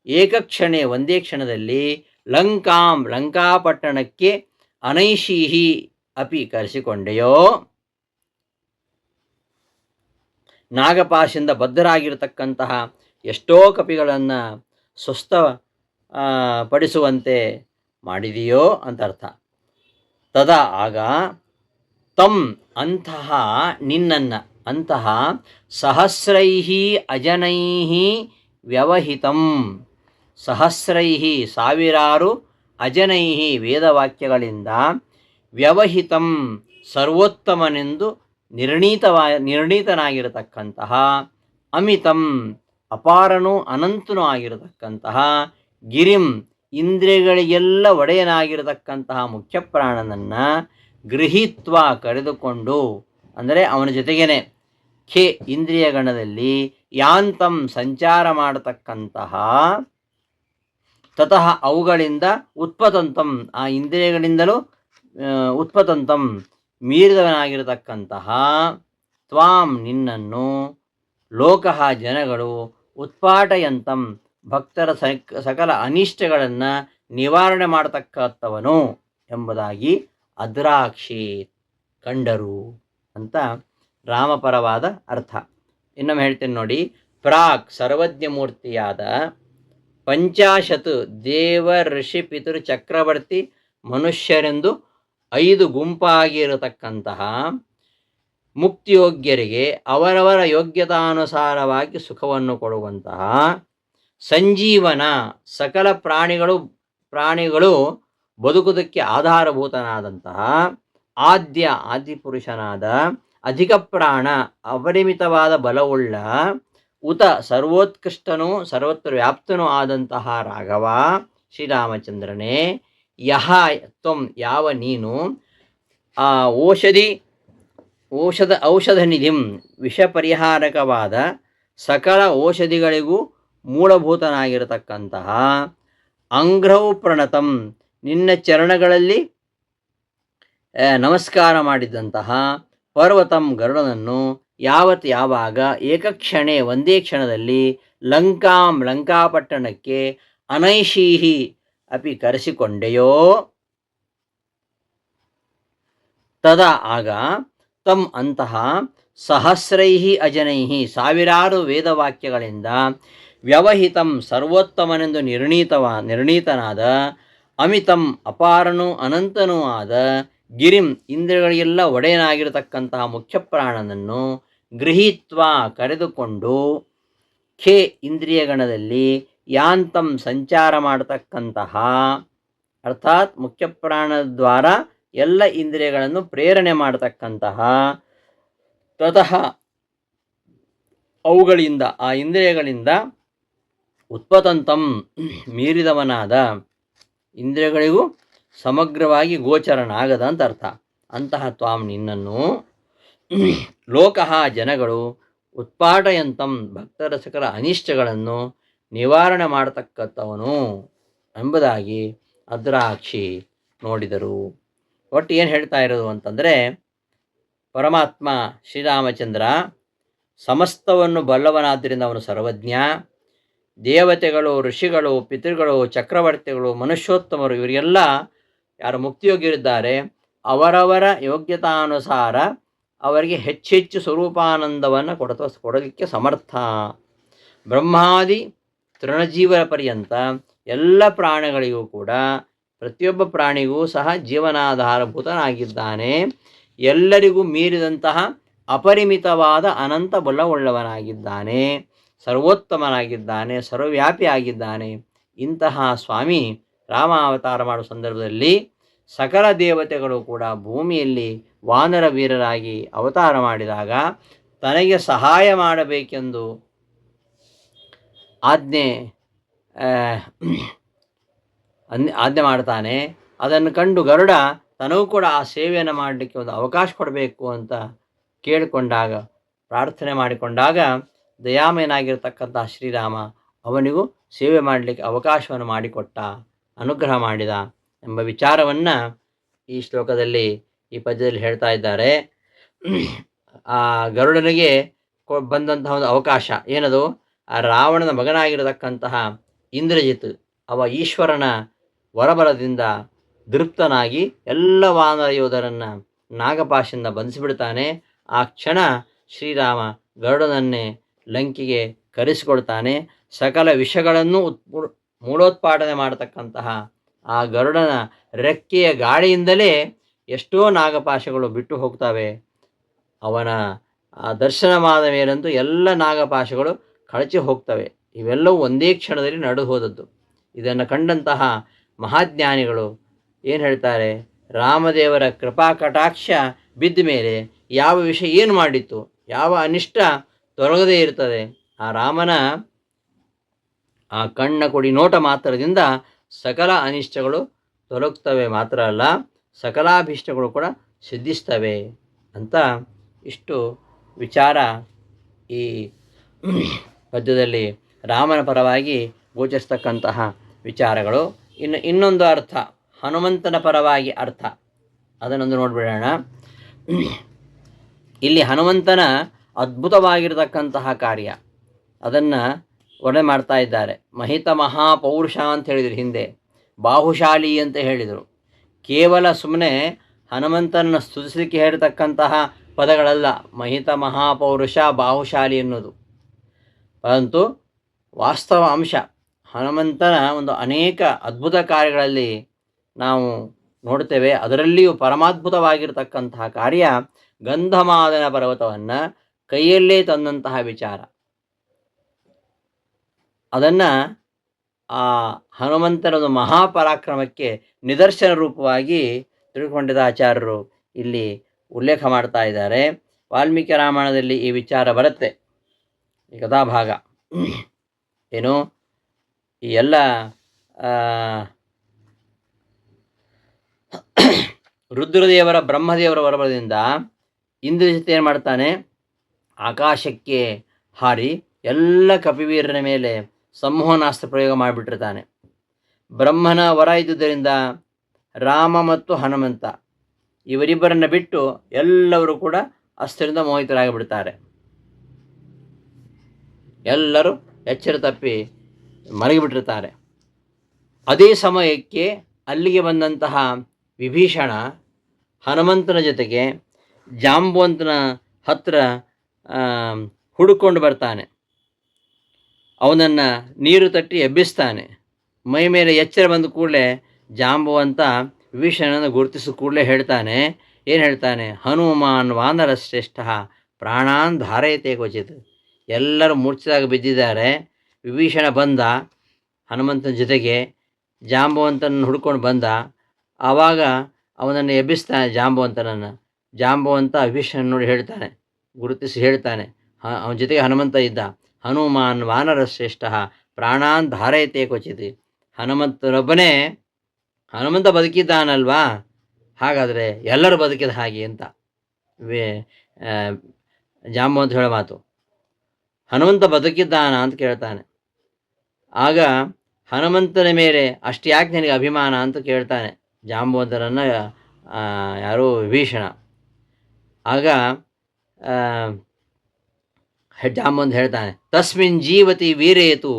ಏಕಕ್ಷಣೆ ಒಂದೇ ಕ್ಷಣದಲ್ಲಿ ಲಂಕಾಪಟ್ಟಣಕ್ಕೆ ಅನೈಷೀಹಿ ಅಪಿ ಕರೆಸಿಕೊಂಡೆಯೋ, ನಾಗಪಾಶದಿಂದ ಬದ್ಧರಾಗಿರತಕ್ಕಂತಹ ಎಷ್ಟೋ ಕಪಿಗಳನ್ನು ಸ್ವಸ್ಥ ಪಡಿಸುವಂತೆ ಮಾಡಿದೆಯೋ ಅಂತ ಅರ್ಥ. ತದಾ ಆಗ ತಂ ಅಂತಹ ನಿನ್ನನ್ನು, ಅಂತಹ ಸಹಸ್ರೈಹಿ ಅಜನೈಹಿ ವ್ಯವಹಿತಂ, ಸಹಸ್ರೈಹಿ ಸಾವಿರಾರು, ಅಜನೈಹಿ ವೇದವಾಕ್ಯಗಳಿಂದ, ವ್ಯವಹಿತಂ ಸರ್ವೋತ್ತಮನೆಂದು ನಿರ್ಣೀತನಾಗಿರತಕ್ಕಂತಹ, ಅಮಿತಂ ಅಪಾರನೂ ಅನಂತನೂ ಆಗಿರತಕ್ಕಂತಹ, ಗಿರಿಂ ಇಂದ್ರಿಯಗಳಿಗೆಲ್ಲ ಒಡೆಯನಾಗಿರತಕ್ಕಂತಹ ಮುಖ್ಯಪ್ರಾಣನನ್ನು ಗೃಹೀತ್ವ ಕರೆದುಕೊಂಡು, ಅಂದರೆ ಅವನ ಜೊತೆಗೇನೆ ಖೇ ಇಂದ್ರಿಯಗಣದಲ್ಲಿ ಯಾಂತಂ ಸಂಚಾರ ಮಾಡತಕ್ಕಂತಹ, ತತಃ ಅವುಗಳಿಂದ ಉತ್ಪತಂತಂ ಆ ಇಂದ್ರಿಯಗಳಿಂದಲೂ ಉತ್ಪತಂತಂ ಮೀರಿದವನಾಗಿರತಕ್ಕಂತಹ, ತ್ವಾಂ ನಿನ್ನನ್ನು, ಲೋಕಃ ಜನಗಳು, ಉತ್ಪಾಟಯಂತಂ ಭಕ್ತರ ಸಕಲ ಅನಿಷ್ಟಗಳನ್ನು ನಿವಾರಣೆ ಮಾಡತಕ್ಕಂಥವನು ಎಂಬುದಾಗಿ ಅದ್ರಾಕ್ಷಿ ಕಂಡರು ಅಂತ ರಾಮಪರವಾದ ಅರ್ಥ. ಇನ್ನೊಮ್ಮೆ ಹೇಳ್ತೇನೆ ನೋಡಿ. ಪ್ರಾಕ್ ಸರ್ವಜ್ಞ ಮೂರ್ತಿಯಾದ 50 ದೇವ ಋಷಿ ಪಿತೃ ಚಕ್ರವರ್ತಿ ಮನುಷ್ಯರೆಂದು 5 ಗುಂಪಾಗಿರತಕ್ಕಂತಹ ಮುಕ್ತಿಯೋಗ್ಯರಿಗೆ ಅವರವರ ಯೋಗ್ಯತಾನುಸಾರವಾಗಿ ಸುಖವನ್ನು ಕೊಡುವಂತಹ ಸಂಜೀವನ, ಸಕಲ ಪ್ರಾಣಿಗಳು ಬದುಕುವುದಕ್ಕೆ ಆಧಾರಭೂತನಾದಂತಹ ಆದಿಪುರುಷನಾದ, ಅಧಿಕ ಪ್ರಾಣ ಅಪರಿಮಿತವಾದ ಬಲವುಳ್ಳ, ಉತ ಸರ್ವೋತ್ಕೃಷ್ಟನೂ ಸರ್ವತ್ರ ವ್ಯಾಪ್ತನೂ ಆದಂತಹ ರಾಘವ ಶ್ರೀರಾಮಚಂದ್ರನೇ, ಯಹ ತ್ವಂ ಯಾವ ನೀನು, ಆ ಔಷಧನಿಧಿಂ ವಿಷಪರಿಹಾರಕವಾದ ಸಕಲ ಔಷಧಿಗಳಿಗೂ ಮೂಲಭೂತನಾಗಿರತಕ್ಕಂತಹ, ಅಂಘ್ರೌ ಪ್ರಣತಂ ನಿನ್ನ ಚರಣಗಳಲ್ಲಿ ನಮಸ್ಕಾರ ಮಾಡಿದಂತಹ, ಪರ್ವತಂ ಗರುಡನನ್ನು, ಯಾವಾಗ ಏಕಕ್ಷಣೆ ಒಂದೇ ಕ್ಷಣದಲ್ಲಿ ಲಂಕಾಪಟ್ಟಣಕ್ಕೆ ಅನೈಷೀಹಿ ಅಪಿ ಕರೆಸಿಕೊಂಡೆಯೋ, ತದಾ ಆಗ ತಂ ಅಂತಹ ಸಹಸ್ರೈಹಿ ಅಜನೈಹಿ ಸಾವಿರಾರು ವೇದವಾಕ್ಯಗಳಿಂದ, ವ್ಯವಹಿತಂ ಸರ್ವೋತ್ತಮನೆಂದು ನಿರ್ಣೀತನಾದ, ಅಮಿತಂ ಅಪಾರನೂ ಅನಂತನೂ ಆದ, ಗಿರಿಂ ಇಂದ್ರಿಯಗಳಿಗೆಲ್ಲ ಒಡೆಯನಾಗಿರತಕ್ಕಂತಹ ಮುಖ್ಯಪ್ರಾಣನನ್ನು ಗೃಹೀತ್ವ ಕರೆದುಕೊಂಡು, ಖೇ ಇಂದ್ರಿಯಗಣದಲ್ಲಿ ಯಾಂತಂ ಸಂಚಾರ ಮಾಡತಕ್ಕಂತಹ, ಅರ್ಥಾತ್ ಮುಖ್ಯಪ್ರಾಣದ ದ್ವಾರ ಎಲ್ಲ ಇಂದ್ರಿಯಗಳನ್ನು ಪ್ರೇರಣೆ ಮಾಡತಕ್ಕಂತಹ, ತತಃ ಅವುಗಳಿಂದ ಆ ಇಂದ್ರಿಯಗಳಿಂದ ಉತ್ಪತಂತಂ ಮೀರಿದವನಾದ, ಇಂದ್ರಿಯಗಳಿಗೂ ಸಮಗ್ರವಾಗಿ ಗೋಚರನಾಗದ ಅಂತ ಅರ್ಥ. ಅಂತಹ ತ್ವಾಂ ನಿನ್ನನ್ನು, ಲೋಕಃ ಜನಗಳು, ಉತ್ಪಾಟಯಂತಂ ಭಕ್ತರ ಸಕಲ ಅನಿಷ್ಟಗಳನ್ನು ನಿವಾರಣೆ ಮಾಡತಕ್ಕಂಥವನು ಎಂಬುದಾಗಿ ಅದ್ರಾಕ್ಷಿ ನೋಡಿದರು. ಒಟ್ಟು ಏನು ಹೇಳ್ತಾ ಇರೋದು ಅಂತಂದರೆ, ಪರಮಾತ್ಮ ಶ್ರೀರಾಮಚಂದ್ರ ಸಮಸ್ತವನ್ನು ಬಲ್ಲವನಾದ್ದರಿಂದ ಅವನು ಸರ್ವಜ್ಞ. ದೇವತೆಗಳು, ಋಷಿಗಳು, ಪಿತೃಗಳು, ಚಕ್ರವರ್ತಿಗಳು, ಮನುಷ್ಯೋತ್ತಮರು ಇವರಿಗೆಲ್ಲ ಯಾರು ಮುಕ್ತಿಯೋಗ್ಯರಿದ್ದಾರೆ ಅವರವರ ಯೋಗ್ಯತಾನುಸಾರ ಅವರಿಗೆ ಹೆಚ್ಚೆಚ್ಚು ಸ್ವರೂಪಾನಂದವನ್ನು ಕೊಡಲಿಕ್ಕೆ ಸಮರ್ಥ. ಬ್ರಹ್ಮಾದಿ ತೃಣಜೀವರ ಪರ್ಯಂತ ಎಲ್ಲ ಪ್ರಾಣಿಗಳಿಗೂ ಕೂಡ ಪ್ರತಿಯೊಬ್ಬ ಪ್ರಾಣಿಗೂ ಸಹ ಜೀವನಾಧಾರಭೂತನಾಗಿದ್ದಾನೆ. ಎಲ್ಲರಿಗೂ ಮೀರಿದಂತಹ ಅಪರಿಮಿತವಾದ ಅನಂತ ಬಲವುಳ್ಳವನಾಗಿದ್ದಾನೆ, ಸರ್ವೋತ್ತಮನಾಗಿದ್ದಾನೆ, ಸರ್ವವ್ಯಾಪಿಯಾಗಿದ್ದಾನೆ. ಇಂತಹ ಸ್ವಾಮಿ ರಾಮಾವತಾರ ಮಾಡುವ ಸಂದರ್ಭದಲ್ಲಿ ಸಕಲ ದೇವತೆಗಳು ಕೂಡ ಭೂಮಿಯಲ್ಲಿ ವಾನರ ವೀರರಾಗಿ ಅವತಾರ ಮಾಡಿದಾಗ ತನಗೆ ಸಹಾಯ ಮಾಡಬೇಕೆಂದು ಆಜ್ಞೆ ಮಾಡ್ತಾನೆ. ಅದನ್ನು ಕಂಡು ಗರುಡ ತನಗೂ ಕೂಡ ಆ ಸೇವೆಯನ್ನು ಮಾಡಲಿಕ್ಕೆ ಒಂದು ಅವಕಾಶ ಕೊಡಬೇಕು ಅಂತ ಕೇಳಿಕೊಂಡಾಗ, ಪ್ರಾರ್ಥನೆ ಮಾಡಿಕೊಂಡಾಗ ದಯಾಮಯನಾಗಿರ್ತಕ್ಕಂಥ ಶ್ರೀರಾಮ ಅವನಿಗೂ ಸೇವೆ ಮಾಡಲಿಕ್ಕೆ ಅವಕಾಶವನ್ನು ಮಾಡಿಕೊಟ್ಟ, ಅನುಗ್ರಹ ಮಾಡಿದ ಎಂಬ ವಿಚಾರವನ್ನು ಈ ಶ್ಲೋಕದಲ್ಲಿ, ಈ ಪದ್ಯದಲ್ಲಿ ಹೇಳ್ತಾ ಇದ್ದಾರೆ. ಆ ಗರುಡನಿಗೆ ಬಂದಂತಹ ಒಂದು ಅವಕಾಶ ಏನದು? ಆ ರಾವಣನ ಮಗನಾಗಿರತಕ್ಕಂತಹ ಇಂದ್ರಜಿತ್ ಅವ ಈಶ್ವರನ ವರಬಲದಿಂದ ದೃಪ್ತನಾಗಿ ಎಲ್ಲ ವಾನರ ಯೋಧರನ್ನು ನಾಗಪಾಶದಿಂದ ಬಂಧಿಸಿಬಿಡ್ತಾನೆ. ಆ ಕ್ಷಣ ಶ್ರೀರಾಮ ಗರುಡನನ್ನೇ ಲಂಕೆಗೆ ಕರೆಸಿಕೊಳ್ತಾನೆ. ಸಕಲ ವಿಷಗಳನ್ನು ಮೂಲೋತ್ಪಾದನೆ ಮಾಡತಕ್ಕಂತಹ ಆ ಗರುಡನ ರೆಕ್ಕೆಯ ಗಾಳಿಯಿಂದಲೇ ಎಷ್ಟೋ ನಾಗಪಾಶಗಳು ಬಿಟ್ಟು ಹೋಗ್ತವೆ. ಅವನ ಆ ದರ್ಶನವಾದ ಮೇಲಂತೂ ಎಲ್ಲ ನಾಗಪಾಶಗಳು ಕಳಚಿ ಹೋಗ್ತವೆ. ಇವೆಲ್ಲವೂ ಒಂದೇ ಕ್ಷಣದಲ್ಲಿ ನಡೆದು ಹೋದದ್ದು. ಇದನ್ನು ಕಂಡಂತಹ ಮಹಾಜ್ಞಾನಿಗಳು ಏನು ಹೇಳ್ತಾರೆ? ರಾಮದೇವರ ಕೃಪಾ ಕಟಾಕ್ಷ ಬಿದ್ದ ಮೇಲೆ ಯಾವ ವಿಷಯ ಏನು ಮಾಡಿತ್ತು, ಯಾವ ಅನಿಷ್ಟ ತೊಲಗದೇ ಇರ್ತದೆ. ಆ ರಾಮನ ಆ ಕಣ್ಣ ಕೊಡಿ ನೋಟ ಮಾತ್ರದಿಂದ ಸಕಲ ಅನಿಷ್ಟಗಳು ತೊಲಗ್ತವೆ, ಮಾತ್ರ ಅಲ್ಲ ಸಕಲಾಭೀಷ್ಟಗಳು ಕೂಡ ಸಿದ್ಧಿಸ್ತವೆ ಅಂತ ಇಷ್ಟು ವಿಚಾರ ಈ ಪದ್ಯದಲ್ಲಿ ರಾಮನ ಪರವಾಗಿ ಗೋಚರಿಸ್ತಕ್ಕಂತಹ ವಿಚಾರಗಳು. ಇನ್ನೊಂದು ಅರ್ಥ, ಹನುಮಂತನ ಪರವಾಗಿ ಅರ್ಥ, ಅದನ್ನೊಂದು ನೋಡಿಬಿಡೋಣ. ಇಲ್ಲಿ ಹನುಮಂತನ ಅದ್ಭುತವಾಗಿರತಕ್ಕಂತಹ ಕಾರ್ಯ ಅದನ್ನು ವರ್ಣನೆ ಮಾಡ್ತಾ ಇದ್ದಾರೆ. ಮಹಿತ ಮಹಾಪೌರುಷ ಅಂತ ಹೇಳಿದರು, ಹಿಂದೆ ಬಾಹುಶಾಲಿ ಅಂತ ಹೇಳಿದರು. ಕೇವಲ ಸುಮ್ಮನೆ ಹನುಮಂತನನ್ನು ಸ್ತುತಿಸಲಿಕ್ಕೆ ಹೇಳಿರ್ತಕ್ಕಂತಹ ಪದಗಳಲ್ಲ ಮಹಿತ ಮಹಾಪೌರುಷ ಬಾಹುಶಾಲಿ ಎನ್ನುವುದು, ಪರಂತು ವಾಸ್ತವ ಅಂಶ. ಹನುಮಂತನ ಒಂದು ಅನೇಕ ಅದ್ಭುತ ಕಾರ್ಯಗಳಲ್ಲಿ ನಾವು ನೋಡ್ತೇವೆ. ಅದರಲ್ಲಿಯೂ ಪರಮಾದ್ಭುತವಾಗಿರತಕ್ಕಂತಹ ಕಾರ್ಯ ಗಂಧಮಾದನ ಪರ್ವತವನ್ನು ಕೈಯಲ್ಲೇ ತಂದಂತಹ ವಿಚಾರ. ಅದನ್ನು ಆ ಹನುಮಂತನ ಒಂದು ಮಹಾಪರಾಕ್ರಮಕ್ಕೆ ನಿದರ್ಶನ ರೂಪವಾಗಿ ತಿಳ್ಕೊಂಡಿದ್ದ ಆಚಾರ್ಯರು ಇಲ್ಲಿ ಉಲ್ಲೇಖ ಮಾಡ್ತಾ ಇದ್ದಾರೆ. ವಾಲ್ಮೀಕಿ ರಾಮಾಯಣದಲ್ಲಿ ಈ ವಿಚಾರ ಬರುತ್ತೆ, ಈ ಕಥಾಭಾಗ. ಏನು ಈ ಎಲ್ಲ ರುದ್ರದೇವರ ಬ್ರಹ್ಮದೇವರ ವರಬಲದಿಂದ ಇಂದ್ರಜಿತ್ ಏನು ಮಾಡ್ತಾನೆ? ಆಕಾಶಕ್ಕೆ ಹಾರಿ ಎಲ್ಲ ಕಪಿವೀರನ ಮೇಲೆ ಸಂಮೋಹನಾಸ್ತ್ರ ಪ್ರಯೋಗ ಮಾಡಿಬಿಟ್ಟಿರ್ತಾನೆ. ಬ್ರಹ್ಮನ ವರ ಇದ್ದುದರಿಂದ ರಾಮ ಮತ್ತು ಹನುಮಂತ ಇವರಿಬ್ಬರನ್ನು ಬಿಟ್ಟು ಎಲ್ಲರೂ ಕೂಡ ಅಸ್ತ್ರದಿಂದ ಮೋಹಿತರಾಗಿಬಿಡ್ತಾರೆ. ಎಲ್ಲರೂ ಎಚ್ಚರ ತಪ್ಪಿ ಮಲಗಿಬಿಟ್ಟಿರ್ತಾರೆ. ಅದೇ ಸಮಯಕ್ಕೆ ಅಲ್ಲಿಗೆ ಬಂದಂತಹ ವಿಭೀಷಣ ಹನುಮಂತನ ಜೊತೆಗೆ ಜಾಂಬವಂತನ ಹತ್ತಿರ ಹುಡುಕೊಂಡು ಬರ್ತಾನೆ. ಅವನನ್ನು ನೀರು ತಟ್ಟಿ ಎಬ್ಬಿಸ್ತಾನೆ. ಮೈ ಮೇಲೆ ಎಚ್ಚರ ಬಂದ ಕೂಡಲೇ ಜಾಂಬವಂತ ವಿಭೀಷಣನ ಗುರುತಿಸಿದ ಕೂಡಲೇ ಹೇಳ್ತಾನೆ, ಏನು ಹೇಳ್ತಾನೆ? ಹನುಮಾನ್ ವಾನರ ಶ್ರೇಷ್ಠ ಪ್ರಾಣಾನ್ ಧಾರಯತೆ ಕ್ವಚಿತ್. ಎಲ್ಲರೂ ಮೂರ್ಛಿದಾಗ ಬಿದ್ದಿದ್ದಾರೆ. ವಿಭೀಷಣ ಬಂದ ಹನುಮಂತನ ಜೊತೆಗೆ, ಜಾಂಬವಂತನನ್ನು ಹುಡ್ಕೊಂಡು ಬಂದ. ಆವಾಗ ಅವನನ್ನು ಎಬ್ಬಿಸ್ತಾನೆ ಜಾಂಬವಂತನನ್ನು. ಜಾಂಬವಂತ ವಿಭೀಷಣ ನೋಡಿ ಹೇಳ್ತಾನೆ, ಗುರುತಿಸಿ ಹೇಳ್ತಾನೆ, ಅವನ ಜೊತೆಗೆ ಹನುಮಂತ ಇದ್ದ, ಹನುಮಾನ್ ವಾನರ ಶ್ರೇಷ್ಠ ಪ್ರಾಣಾನ್ ಧಾರಯತೆ ಕ್ವಚಿತ್. ಹನುಮಂತನೊಬ್ಬನೇ, ಹನುಮಂತ ಬದುಕಿದ್ದಾನಲ್ವಾ, ಹಾಗಾದರೆ ಎಲ್ಲರೂ ಬದುಕಿದ ಹಾಗೆ ಅಂತ ಜಾಂಬವಂತ ಹೇಳೋ ಮಾತು. ಹನುಮಂತ ಬದುಕಿದ್ದಾನ ಅಂತ ಕೇಳ್ತಾನೆ. ಆಗ ಹನುಮಂತನ ಮೇಲೆ ಅಷ್ಟು ಯಾಕೆ ನಿನಗೆ ಅಭಿಮಾನ ಅಂತ ಕೇಳ್ತಾನೆ ಜಾಂಬವಂತನನ್ನು ಯಾರೋ ವಿಭೀಷಣ. ಆಗ ಜಾಂಬವಂತ ಹೇಳ್ತಾನೆ, ತಸ್ಮಿನ್ ಜೀವತಿ ವೀರೇತು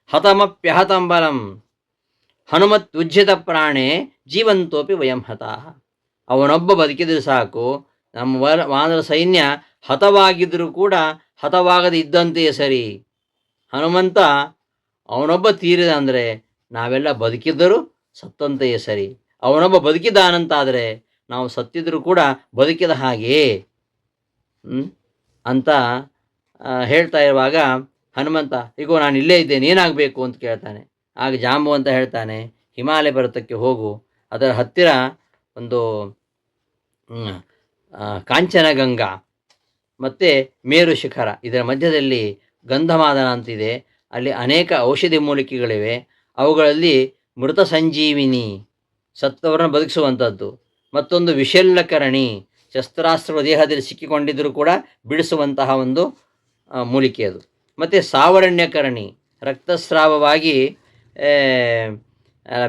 ಹತಮಪ್ಯಹತಂ ಬಲಂ ಹನುಮತ್ ಉಜ್ಜಿತ ಪ್ರಾಣೇ ಜೀವಂತೋಪಿ ವಯಂ ಹತಾಃ. ಅವನೊಬ್ಬ ಬದುಕಿದ್ರೆ ಸಾಕು, ನಮ್ಮ ವಾನರ ಸೈನ್ಯ ಹತವಾಗಿದ್ದರೂ ಕೂಡ ಹತವಾಗದೆ ಇದ್ದಂತೆಯೇ ಸರಿ. ಹನುಮಂತ ಅವನೊಬ್ಬ ತೀರಿದ ಅಂದರೆ ನಾವೆಲ್ಲ ಬದುಕಿದ್ದರೂ ಸತ್ತಂತೆಯೇ ಸರಿ. ಅವನೊಬ್ಬ ಬದುಕಿದ್ದಾನಂತಾದರೆ ನಾವು ಸತ್ತಿದ್ರೂ ಕೂಡ ಬದುಕಿದ ಹಾಗೆಯೇ ಅಂತ ಹೇಳ್ತಾ ಇರುವಾಗ ಹನುಮಂತ, ಈಗೋ ನಾನು ಇಲ್ಲೇ ಇದ್ದೇನೆ, ಏನಾಗಬೇಕು ಅಂತ ಕೇಳ್ತಾನೆ. ಆಗ ಜಾಂಬವಂತ ಹೇಳ್ತಾನೆ, ಹಿಮಾಲಯ ಪರ್ವತಕ್ಕೆ ಹೋಗು, ಅದರ ಹತ್ತಿರ ಒಂದು ಕಾಂಚನಗಂಗಾ ಮತ್ತು ಮೇರು ಶಿಖರ, ಇದರ ಮಧ್ಯದಲ್ಲಿ ಗಂಧಮಾದನ ಅಂತಿದೆ. ಅಲ್ಲಿ ಅನೇಕ ಔಷಧಿ ಮೂಲಿಕೆಗಳಿವೆ. ಅವುಗಳಲ್ಲಿ ಮೃತ ಸಂಜೀವಿನಿ, ಸತ್ತವರನ್ನು ಬದುಕಿಸುವಂಥದ್ದು, ಮತ್ತೊಂದು ವಿಶಲ್ಯಕರಣಿ, ಶಸ್ತ್ರಾಸ್ತ್ರಗಳ ದೇಹದಲ್ಲಿ ಸಿಕ್ಕಿಕೊಂಡಿದ್ದರೂ ಕೂಡ ಬಿಡಿಸುವಂತಹ ಒಂದು ಮೂಲಿಕೆ ಅದು. ಮತ್ತು ಸಾವರಣ್ಯಕರಣಿ, ರಕ್ತಸ್ರಾವವಾಗಿ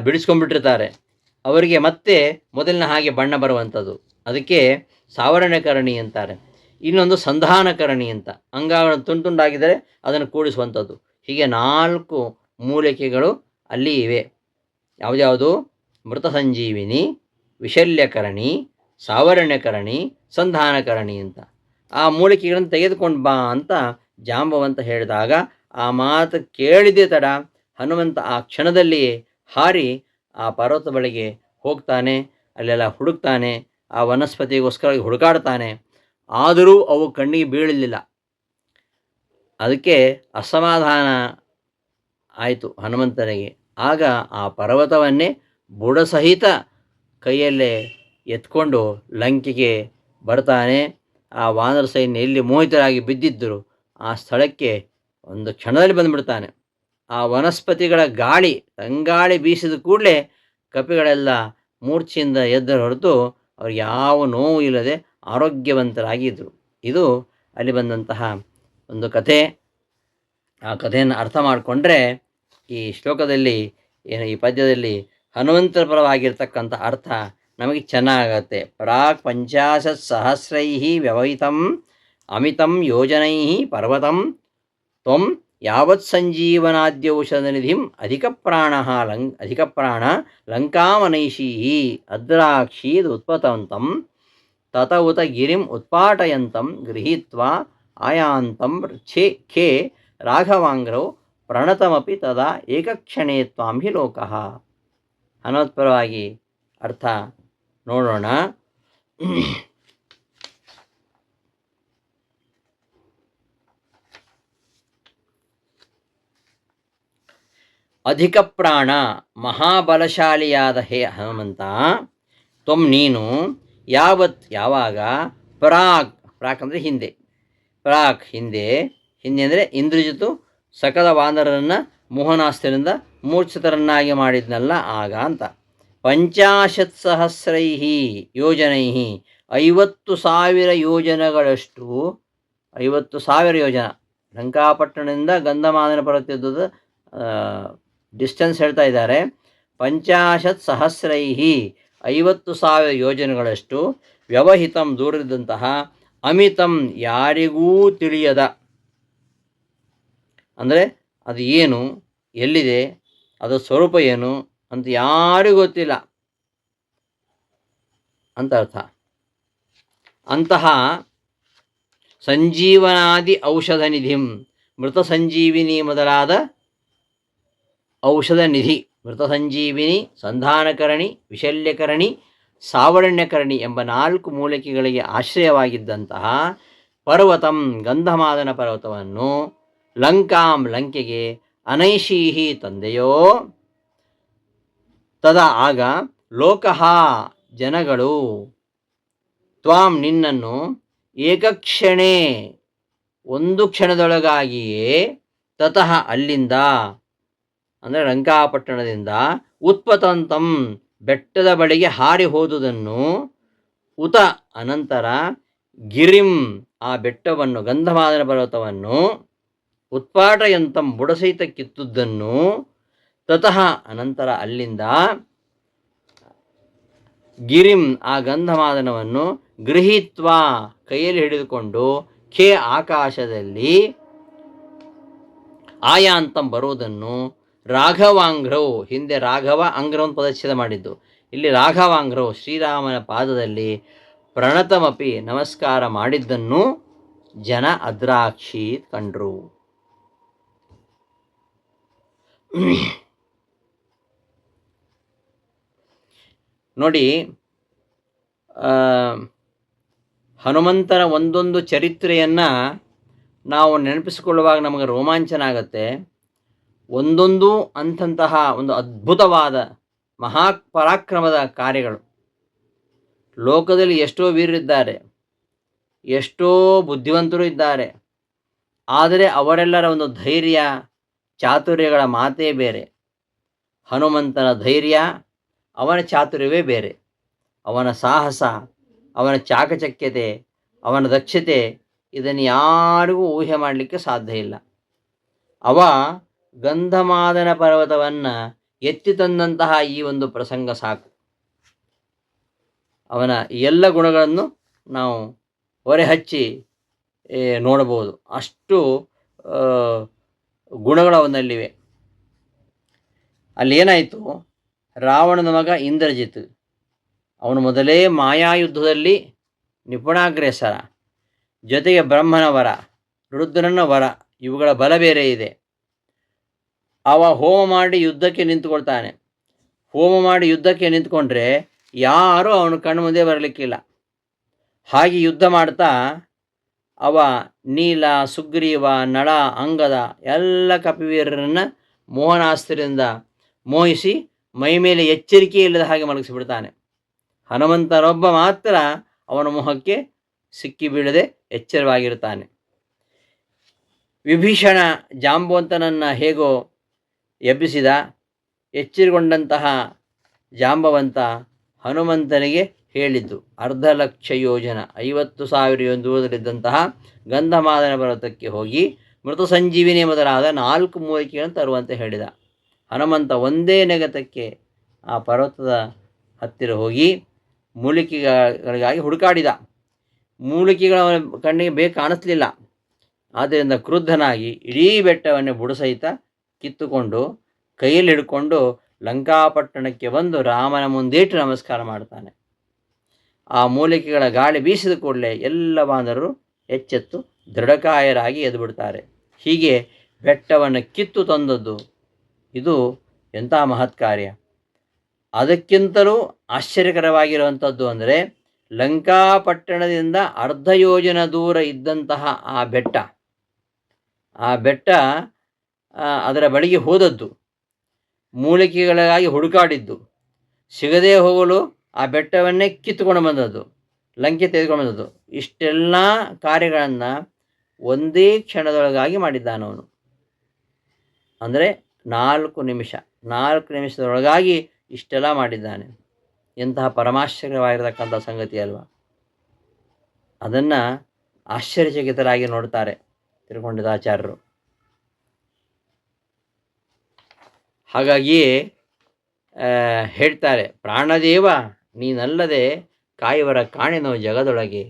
ಬಿಡಿಸ್ಕೊಂಡ್ಬಿಟ್ಟಿರ್ತಾರೆ ಅವರಿಗೆ ಮತ್ತೆ ಮೊದಲಿನ ಹಾಗೆ ಬಣ್ಣ ಬರುವಂಥದ್ದು, ಅದಕ್ಕೆ ಸಾವರಣ್ಯಕರಣಿ ಅಂತಾರೆ. ಇನ್ನೊಂದು ಸಂಧಾನಕರಣಿ ಅಂತ, ಅಂಗಗಳನ್ನು ತುಂಡಾಗಿದ್ದರೆ ಅದನ್ನು ಕೂಡಿಸುವಂಥದ್ದು. ಹೀಗೆ 4 ಮೂಲಿಕೆಗಳು ಅಲ್ಲಿ ಇವೆ. ಯಾವುದ್ಯಾವುದು? ಮೃತ ಸಂಜೀವಿನಿ, ವಿಶಲ್ಯಕರಣಿ, ಸಾವರಣ್ಯಕರಣಿ, ಸಂಧಾನಕರಣಿ ಅಂತ. ಆ ಮೂಲಿಕೆಗಳನ್ನು ತೆಗೆದುಕೊಂಡು ಬಾ ಅಂತ ಜಾಂಬವಂತ ಹೇಳಿದಾಗ ಆ ಮಾತು ಕೇಳಿದೆ ತಡ ಹನುಮಂತ ಆ ಕ್ಷಣದಲ್ಲಿ ಹಾರಿ ಆ ಪರ್ವತ ಬಳಿಗೆ ಹೋಗ್ತಾನೆ. ಅಲ್ಲೆಲ್ಲ ಹುಡುಕ್ತಾನೆ, ಆ ವನಸ್ಪತಿಗೋಸ್ಕರ ಹುಡುಕಾಡ್ತಾನೆ. ಆದರೂ ಅವು ಕಣ್ಣಿಗೆ ಬೀಳಲಿಲ್ಲ. ಅದಕ್ಕೆ ಅಸಮಾಧಾನ ಆಯಿತು ಹನುಮಂತನಿಗೆ. ಆಗ ಆ ಪರ್ವತವನ್ನೇ ಬುಡಸಹಿತ ಕೈಯಲ್ಲೇ ಎತ್ಕೊಂಡು ಲಂಕೆಗೆ ಬರ್ತಾನೆ. ಆ ವಾನರ ಸೈನ್ಯ ಎಲ್ಲಿ ಮೋಹಿತರಾಗಿ ಬಿದ್ದಿದ್ದರು ಆ ಸ್ಥಳಕ್ಕೆ ಒಂದು ಕ್ಷಣದಲ್ಲಿ ಬಂದುಬಿಡ್ತಾನೆ. ಆ ವನಸ್ಪತಿಗಳ ಗಾಳಿ, ತಂಗಾಳಿ ಬೀಸಿದ ಕೂಡಲೇ ಕಪಿಗಳೆಲ್ಲ ಮೂರ್ಛೆಯಿಂದ ಎದ್ದರು ಹೊರತು ಅವ್ರಿಗೆ ಯಾವ ನೋವು ಇಲ್ಲದೆ ಆರೋಗ್ಯವಂತರಾಗಿದ್ದರು. ಇದು ಅಲ್ಲಿ ಬಂದಂತಹ ಒಂದು ಕಥೆ. ಆ ಕಥೆಯನ್ನು ಅರ್ಥ ಮಾಡಿಕೊಂಡ್ರೆ ಈ ಶ್ಲೋಕದಲ್ಲಿ ಈ ಪದ್ಯದಲ್ಲಿ ಹನುಮಂತರ ಪರವಾಗಿರ್ತಕ್ಕಂಥ ಅರ್ಥ ನಮಗೆ ಚೆನ್ನಾಗತ್ತೆ. ಪ್ರಾಕ್ 50 ಸಹಸ್ರೈಃ ವ್ಯವಹಿತಂ ಅಮಿತಂ ಯೋಜನೈ ಪರ್ವತಂ ತ್ವಂ ಯಾವತ್ ಸಂಜೀವನಾದ್ಯೌಷಧನಿಧಿಂ ಅಧಿಕ ಪ್ರಾಣ ಲಂಕಾಮನೈಷೀಃ ಅದ್ರಾಕ್ಷೀದ್ ಉತ್ಪತಂತಂ ತತ ಉತ ಗಿರಿಂ ಉತ್ಪಾಟಯಂತಂ ಗೃಹೀತ್ವಾ ಆಯಾಂತಂ ಖೇ ರಾಘವಾಂಗ್ರೌ ಪ್ರಣತಮಪಿ ತದಾ ಏಕಕ್ಷಣೇ ತ್ವಾಂ ಹಿ ಲೋಕಃ. ಹನುಮತ್ಪರವಾಗಿ ಅರ್ಥ ನೋಡೋಣ. ಅಧಿಕ ಪ್ರಾಣ, ಮಹಾಬಲಶಾಲಿಯಾದ ಹೇ ಹನುಮಂತ, ತ್ವಂ ನೀನು, ಯಾವತ್ ಯಾವಾಗ, ಪ್ರಾಕ್ ಅಂದರೆ ಹಿಂದೆ, ಹಿಂದೆ ಅಂದರೆ ಇಂದ್ರಜಿತು ಸಕಲ ವಾನರರನ್ನು ಮೋಹನಾಸ್ತ್ರದಿಂದ ಮೂರ್ಛಿತರನ್ನಾಗಿ ಮಾಡಿದ್ನಲ್ಲ ಆಗ ಅಂತ. 50 ಸಹಸ್ರೈಃ ಯೋಜನೈಃ 50,000 ಯೋಜನಗಳಷ್ಟು, 50,000 ಯೋಜನ, ಲಂಕಾಪಟ್ಟಣದಿಂದ ಗಂಧಮಾದನ ಪರ್ವತದ ಡಿಸ್ಟೆನ್ಸ್ ಹೇಳ್ತಾ ಇದ್ದಾರೆ. 50 ಸಹಸ್ರೈಃ 50,000 ಯೋಜನೆಗಳಷ್ಟು, ವ್ಯವಹಿತಂ ದೂರದಂತಹ, ಅಮಿತಂ ಯಾರಿಗೂ ತಿಳಿಯದ, ಅಂದರೆ ಅದು ಏನು, ಎಲ್ಲಿದೆ, ಅದರ ಸ್ವರೂಪ ಏನು ಅಂತ ಯಾರಿಗೂ ಗೊತ್ತಿಲ್ಲ ಅಂತ ಅರ್ಥ. ಅಂತಹ ಸಂಜೀವನಾದಿ ಔಷಧ ನಿಧಿಂ, ಮೃತ ಸಂಜೀವಿನಿ ಮೊದಲಾದ ಔಷಧ ನಿಧಿ, ಮೃತ ಸಂಜೀವಿನಿ, ಸಂಧಾನಕರಣಿ, ವಿಶಲ್ಯಕರಣಿ, ಸಾವರಣ್ಯಕರಣಿ ಎಂಬ 4 ಮೂಲಿಕೆಗಳಿಗೆ ಆಶ್ರಯವಾಗಿದ್ದಂತಹ ಪರ್ವತಂ ಗಂಧಮಾದನ ಪರ್ವತವನ್ನು, ಲಂಕಾಂ ಲಂಕೆಗೆ, ಅನೈಷೀಹಿ ತಂದೆಯೋ, ತದಾ ಆಗ, ಲೋಕಃ ಜನಗಳು, ತ್ವಾಂ ನಿನ್ನನ್ನು, ಏಕಕ್ಷಣೇ ಒಂದು ಕ್ಷಣದೊಳಗಾಗಿಯೇ, ತತಃ ಅಲ್ಲಿಂದ ಅಂದರೆ ಲಂಕಾಪಟ್ಟಣದಿಂದ, ಉತ್ಪತಂತಂ ಬೆಟ್ಟದ ಬಳಿಗೆ ಹಾರಿ ಹೋದುದನ್ನು, ಉತ ಅನಂತರ, ಗಿರಿಂ ಆ ಬೆಟ್ಟವನ್ನು ಗಂಧಮಾದನ ಪರ್ವತವನ್ನು, ಉತ್ಪಾಟಯಂತಂ ಬುಡಸಹಿತ ಕಿತ್ತುದನ್ನು, ತತಃ ಅನಂತರ ಅಲ್ಲಿಂದ, ಗಿರಿಂ ಆ ಗಂಧಮಾದನವನ್ನು, ಗೃಹೀತ್ವಾ ಕೈಯಲ್ಲಿ ಹಿಡಿದುಕೊಂಡು, ಖೇ ಆಕಾಶದಲ್ಲಿ, ಆಯಾಂತಂ ಬರುವುದನ್ನು, ರಾಘವಾಂಗ್ರೌ ಹಿಂದೆ ರಾಘವ ಅಂಗ್ರವನ್ನು ಪದಚ್ಛೇದ ಮಾಡಿದ್ದು, ಇಲ್ಲಿ ರಾಘವಾಂಗ್ರವು ಶ್ರೀರಾಮನ ಪಾದದಲ್ಲಿ ಪ್ರಣತಮಪಿ ನಮಸ್ಕಾರ ಮಾಡಿದ್ದನ್ನು ಜನ ಅದ್ರಾಕ್ಷಿ ಕಂಡ್ರು. ನೋಡಿ, ಹನುಮಂತನ ಒಂದೊಂದು ಚರಿತ್ರೆಯನ್ನು ನಾವು ನೆನಪಿಸಿಕೊಳ್ಳುವಾಗ ನಮಗೆ ರೋಮಾಂಚನ ಆಗುತ್ತೆ. ಒಂದೊಂದು ಅಂತಹ ಒಂದು ಅದ್ಭುತವಾದ ಮಹಾಪರಾಕ್ರಮದ ಕಾರ್ಯಗಳು. ಲೋಕದಲ್ಲಿ ಎಷ್ಟೋ ವೀರರಿದ್ದಾರೆ, ಎಷ್ಟೋ ಬುದ್ಧಿವಂತರು ಇದ್ದಾರೆ, ಆದರೆ ಅವರೆಲ್ಲರ ಒಂದು ಧೈರ್ಯ ಚಾತುರ್ಯಗಳ ಮಾತೇ ಬೇರೆ. ಹನುಮಂತನ ಧೈರ್ಯ, ಅವನ ಚಾತುರ್ಯವೇ ಬೇರೆ. ಅವನ ಸಾಹಸ, ಅವನ ಚಾಕಚಕ್ಯತೆ, ಅವನ ದಕ್ಷತೆ, ಇದನ್ನು ಯಾರಿಗೂ ಊಹೆ ಮಾಡಲಿಕ್ಕೆ ಸಾಧ್ಯ ಇಲ್ಲ. ಅವ ಗಂಧಮಾದನ ಪರ್ವತವನ್ನು ಎತ್ತಿ ತಂದಂತಹ ಈ ಒಂದು ಪ್ರಸಂಗ ಸಾಕು. ಅವನ ಎಲ್ಲ ಗುಣಗಳನ್ನು ನಾವು ಹೊರೆಹಚ್ಚಿ ನೋಡಬಹುದು. ಅಷ್ಟು ಗುಣಗಳು ಅವನಲ್ಲಿವೆ. ಅಲ್ಲೇನಾಯಿತು, ರಾವಣನ ಮಗ ಇಂದ್ರಜಿತ್, ಅವನು ಮೊದಲೇ ಮಾಯಾಯುದ್ಧದಲ್ಲಿ ನಿಪುಣಾಗ್ರೇಸರ, ಜೊತೆಗೆ ಬ್ರಹ್ಮನ ವರ, ರುದ್ರನ ವರ, ಇವುಗಳ ಬಲ ಬೇರೆ ಇದೆ. ಅವ ಹೋಮ ಮಾಡಿ ಯುದ್ಧಕ್ಕೆ ನಿಂತುಕೊಳ್ತಾನೆ. ಹೋಮ ಮಾಡಿ ಯುದ್ಧಕ್ಕೆ ನಿಂತ್ಕೊಂಡ್ರೆ ಯಾರೂ ಅವನ ಕಣ್ಣು ಮುಂದೆ ಬರಲಿಕ್ಕಿಲ್ಲ. ಹಾಗೆ ಯುದ್ಧ ಮಾಡ್ತಾ ಅವ ನೀಲ, ಸುಗ್ರೀವ, ನಳ, ಅಂಗದ ಎಲ್ಲ ಕಪಿವೀರರನ್ನು ಮೋಹನಾಸ್ತ್ರದಿಂದ ಮೋಹಿಸಿ ಮೈಮೇಲೆ ಎಚ್ಚರಿಕೆ ಇಲ್ಲದ ಹಾಗೆ ಮಲಗಿಸಿಬಿಡ್ತಾನೆ. ಹನುಮಂತನೊಬ್ಬ ಮಾತ್ರ ಅವನ ಮೋಹಕ್ಕೆ ಸಿಕ್ಕಿ ಬೀಳದೆ ಎಚ್ಚರವಾಗಿರ್ತಾನೆ. ವಿಭೀಷಣ ಜಾಂಬವಂತನನ್ನು ಹೇಗೋ ಎಬ್ಬಿಸಿದ, ಎಚ್ಚರಗೊಂಡಂತಹ ಜಾಂಬವಂತ ಹನುಮಂತನಿಗೆ ಹೇಳಿದ್ದು 1,00,000 ಯೋಜನ 50,000 ದೂರದಲ್ಲಿದ್ದಂತಹ ಗಂಧಮಾದನ ಪರ್ವತಕ್ಕೆ ಹೋಗಿ ಮೃತ ಸಂಜೀವಿನಿ ಮೊದಲಾದ 4 ಮೂಲಿಕೆಗಳನ್ನು ತರುವಂತೆ ಹೇಳಿದ. ಹನುಮಂತ ಒಂದೇ ನೆಗತಕ್ಕೆ ಆ ಪರ್ವತದ ಹತ್ತಿರ ಹೋಗಿ ಮೂಲಿಕೆಗಳಿಗಾಗಿ ಹುಡುಕಾಡಿದ. ಮೂಲಿಕೆಗಳ ಕಣ್ಣಿಗೆ ಬೇಗ ಕಾಣಿಸ್ಲಿಲ್ಲ. ಆದ್ದರಿಂದ ಕ್ರುದ್ಧನಾಗಿ ಇಡೀ ಬೆಟ್ಟವನ್ನು ಬುಡಸಹಿತ ಕಿತ್ತುಕೊಂಡು ಕೈಯಲ್ಲಿ ಹಿಡ್ಕೊಂಡು ಲಂಕಾಪಟ್ಟಣಕ್ಕೆ ಬಂದು ರಾಮನ ಮುಂದೇಟು ನಮಸ್ಕಾರ ಮಾಡ್ತಾನೆ. ಆ ಮೂಲಿಕೆಗಳ ಗಾಳಿ ಬೀಸಿದ ಕೂಡಲೇ ಎಲ್ಲ ಬಾಂಧವರು ಎಚ್ಚೆತ್ತು ದೃಢಕಾಯರಾಗಿ ಎದ್ದುಬಿಡ್ತಾರೆ. ಹೀಗೆ ಬೆಟ್ಟವನ್ನು ಕಿತ್ತು ತಂದದ್ದು ಇದು ಎಂಥ ಮಹತ್ ಕಾರ್ಯ. ಅದಕ್ಕಿಂತಲೂ ಆಶ್ಚರ್ಯಕರವಾಗಿರುವಂಥದ್ದು ಅಂದರೆ, ಲಂಕಾಪಟ್ಟಣದಿಂದ 1/2 ಯೋಜನ ದೂರ ಇದ್ದಂತಹ ಆ ಬೆಟ್ಟ ಅದರ ಬಳಿಗೆ ಹೋದದ್ದು, ಮೂಲಿಕೆಗಳಿಗಾಗಿ ಹುಡುಕಾಡಿದ್ದು, ಸಿಗದೇ ಹೋಗಲು ಆ ಬೆಟ್ಟವನ್ನೇ ಕಿತ್ತುಕೊಂಡು ಬಂದದ್ದು, ಲಂಕೆ ತೆಗೆದುಕೊಂಡು ಬಂದದ್ದು, ಇಷ್ಟೆಲ್ಲ ಕಾರ್ಯಗಳನ್ನು ಒಂದೇ ಕ್ಷಣದೊಳಗಾಗಿ ಮಾಡಿದ್ದಾನವನು. ಅಂದರೆ 4 ನಿಮಿಷದೊಳಗಾಗಿ ಇಷ್ಟೆಲ್ಲ ಮಾಡಿದ್ದಾನೆ. ಎಂತಹ ಪರಮಾಶ್ಚರ್ಯವಾಗಿರತಕ್ಕಂಥ ಸಂಗತಿ ಅಲ್ವಾ. ಅದನ್ನು ಆಶ್ಚರ್ಯಚಕಿತರಾಗಿ ನೋಡ್ತಾರೆ ತಿರುಗೊಂಡದಾಚಾರ್ಯರು. ಹಾಗಾಗಿಯೇ ಹೇಳ್ತಾರೆ, ಪ್ರಾಣದೇವ ನೀನಲ್ಲದೆ ಕಾಯುವರ ಕಾಣೆನೋ ಜಗದೊಳಗೆ.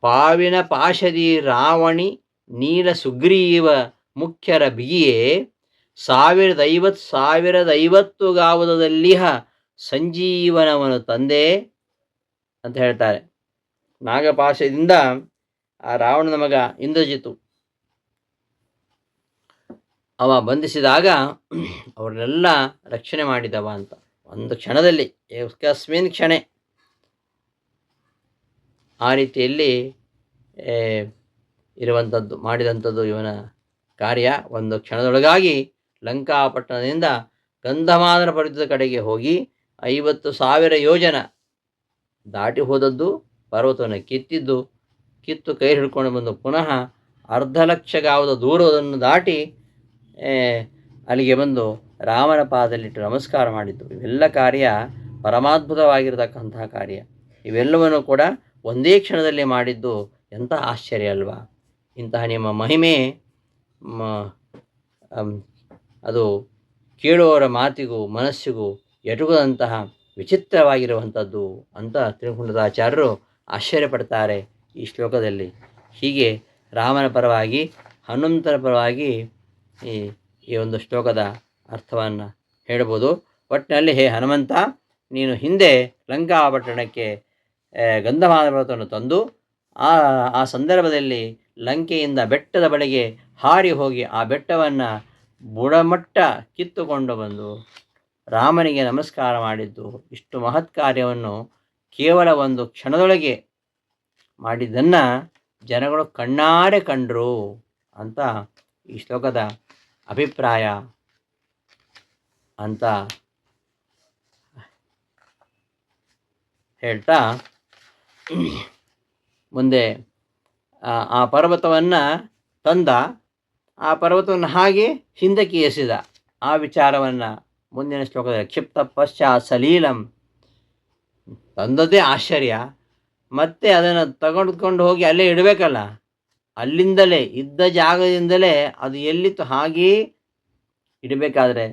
ಪಾವಿನ ಪಾಶದಿ ರಾವಣಿ ನೀಲ ಸುಗ್ರೀವ ಮುಖ್ಯರ ಬಿಗಿಯೇ 1050 ಗಾವದಲ್ಲಿಹ ಸಂಜೀವನವನು ತಂದೆ ಅಂತ ಹೇಳ್ತಾರೆ. ನಾಗಪಾಶದಿಂದ ಆ ರಾವಣನ ಮಗ ಇಂದ್ರಜಿತು ಅವ ಬಂಧಿಸಿದಾಗ ಅವ್ರನ್ನೆಲ್ಲ ರಕ್ಷಣೆ ಮಾಡಿದವ ಅಂತ. ಒಂದು ಕ್ಷಣದಲ್ಲಿ, ಏಕಸ್ಮಿನ್ ಕ್ಷಣೆ ಆ ರೀತಿಯಲ್ಲಿ ಮಾಡಿದಂಥದ್ದು ಇವನ ಕಾರ್ಯ. ಒಂದು ಕ್ಷಣದೊಳಗಾಗಿ ಲಂಕಾಪಟ್ಟಣದಿಂದ ಗಂಧಮಾದನ ಪರ್ವತದ ಕಡೆಗೆ ಹೋಗಿ 50,000 ಯೋಜನ ದಾಟಿ ಹೋದದ್ದು, ಪರ್ವತವನ್ನು ಕಿತ್ತು ಕೈ ಹಿಡ್ಕೊಂಡು ಬಂದು ಪುನಃ 1,00,000 ಗಾವದ ದೂರವನ್ನು ದಾಟಿ ಅಲ್ಲಿಗೆ ಬಂದು ರಾಮನ ಪಾದದಲ್ಲಿಟ್ಟು ನಮಸ್ಕಾರ ಮಾಡಿದ್ದು. ಇವೆಲ್ಲ ಕಾರ್ಯ ಪರಮಾದ್ಭುತವಾಗಿರತಕ್ಕಂತಹ ಕಾರ್ಯ. ಇವೆಲ್ಲವನ್ನು ಕೂಡ ಒಂದೇ ಕ್ಷಣದಲ್ಲಿ ಮಾಡಿದ್ದು ಎಂಥ ಆಶ್ಚರ್ಯ ಅಲ್ವಾ. ಇಂತಹ ನಿಮ್ಮ ಮಹಿಮೆ ಅದು ಕೇಳುವವರ ಮಾತಿಗೂ ಮನಸ್ಸಿಗೂ ಎಟುಕದಂತಹ ವಿಚಿತ್ರವಾಗಿರುವಂಥದ್ದು ಅಂತ ತಿರುಗುಂಡದಾಚಾರ್ಯರು ಆಶ್ಚರ್ಯಪಡ್ತಾರೆ ಈ ಶ್ಲೋಕದಲ್ಲಿ. ಹೀಗೆ ರಾಮನ ಪರವಾಗಿ ಹನುಮಂತನ ಪರವಾಗಿ ಈ ಒಂದು ಶ್ಲೋಕದ ಅರ್ಥವನ್ನು ಹೇಳ್ಬೋದು. ಒಟ್ಟಿನಲ್ಲಿ ಹೇ ಹನುಮಂತ, ನೀನು ಹಿಂದೆ ಲಂಕಾಪಟ್ಟಣಕ್ಕೆ ಗಂಧಮಾದನ ಪರ್ವತವನ್ನು ತಂದು ಆ ಸಂದರ್ಭದಲ್ಲಿ ಲಂಕೆಯಿಂದ ಬೆಟ್ಟದ ಬಳಿಗೆ ಹಾರಿ ಹೋಗಿ ಆ ಬೆಟ್ಟವನ್ನು ಬುಡಮಟ್ಟ ಕಿತ್ತುಕೊಂಡು ಬಂದು ರಾಮನಿಗೆ ನಮಸ್ಕಾರ ಮಾಡಿದ್ದು, ಇಷ್ಟು ಮಹತ್ ಕಾರ್ಯವನ್ನು ಕೇವಲ ಒಂದು ಕ್ಷಣದೊಳಗೆ ಮಾಡಿದ್ದನ್ನು ಜನಗಳು ಕಣ್ಣಾರೆ ಕಂಡರು ಅಂತ ಈ ಶ್ಲೋಕದ ಅಭಿಪ್ರಾಯ ಅಂತ ಹೇಳ್ತಾ ಮುಂದೆ ಆ ಪರ್ವತವನ್ನು ತಂದ, ಆ ಪರ್ವತವನ್ನು ಹಾಗೆ ಹಿಂದಕ್ಕೆ ಎಸೆದ. ಆ ವಿಚಾರವನ್ನು ಮುಂದಿನ ಶ್ಲೋಕದಲ್ಲಿ ಕ್ಷಿಪ್ತ ಪಶ್ಚಾತ್ ಸಲೀಲಂ, ತಂದದ್ದೇ ಆಶ್ಚರ್ಯ, ಮತ್ತೆ ಅದನ್ನು ತಗೊಂಡ್ಕೊಂಡು ಹೋಗಿ ಅಲ್ಲೇ ಇಡಬೇಕಲ್ಲ, ಅಲ್ಲಿಂದಲೇ ಇದ್ದ ಜಾಗದಿಂದಲೇ ಅದು ಎಲ್ಲಿತ್ತು ಹಾಗೆಯೇ ಇಡಬೇಕಾದ್ರೆ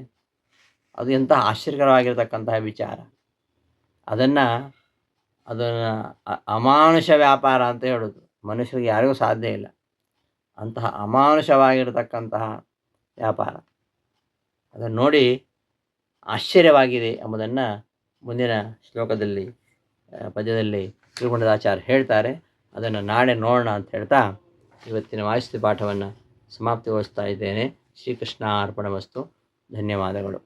ಅದು ಎಂತಹ ಆಶ್ಚರ್ಯಕರವಾಗಿರ್ತಕ್ಕಂತಹ ವಿಚಾರ. ಅದನ್ನು ಅಮಾನುಷ ವ್ಯಾಪಾರ ಅಂತ ಹೇಳೋದು. ಮನುಷ್ಯರಿಗೆ ಯಾರಿಗೂ ಸಾಧ್ಯ ಇಲ್ಲ ಅಂತಹ ಅಮಾನುಷವಾಗಿರತಕ್ಕಂತಹ ವ್ಯಾಪಾರ. ಅದನ್ನು ನೋಡಿ ಆಶ್ಚರ್ಯವಾಗಿದೆ ಎಂಬುದನ್ನು ಮುಂದಿನ ಶ್ಲೋಕದಲ್ಲಿ ಪದ್ಯದಲ್ಲಿ ತಿರುಗುಂಡದಾಚಾರ್ಯ ಹೇಳ್ತಾರೆ. ಅದನ್ನು ನಾಳೆ ನೋಡೋಣ ಅಂತ ಹೇಳ್ತಾ ಇವತ್ತಿನ ವಾಯುಸ್ತು ಪಾಠವನ್ನು ಸಮಾಪ್ತಿಗೊಳಿಸ್ತಾ ಇದ್ದೇನೆ. ಶ್ರೀಕೃಷ್ಣ ಅರ್ಪಣಮಸ್ತು. ಧನ್ಯವಾದಗಳು.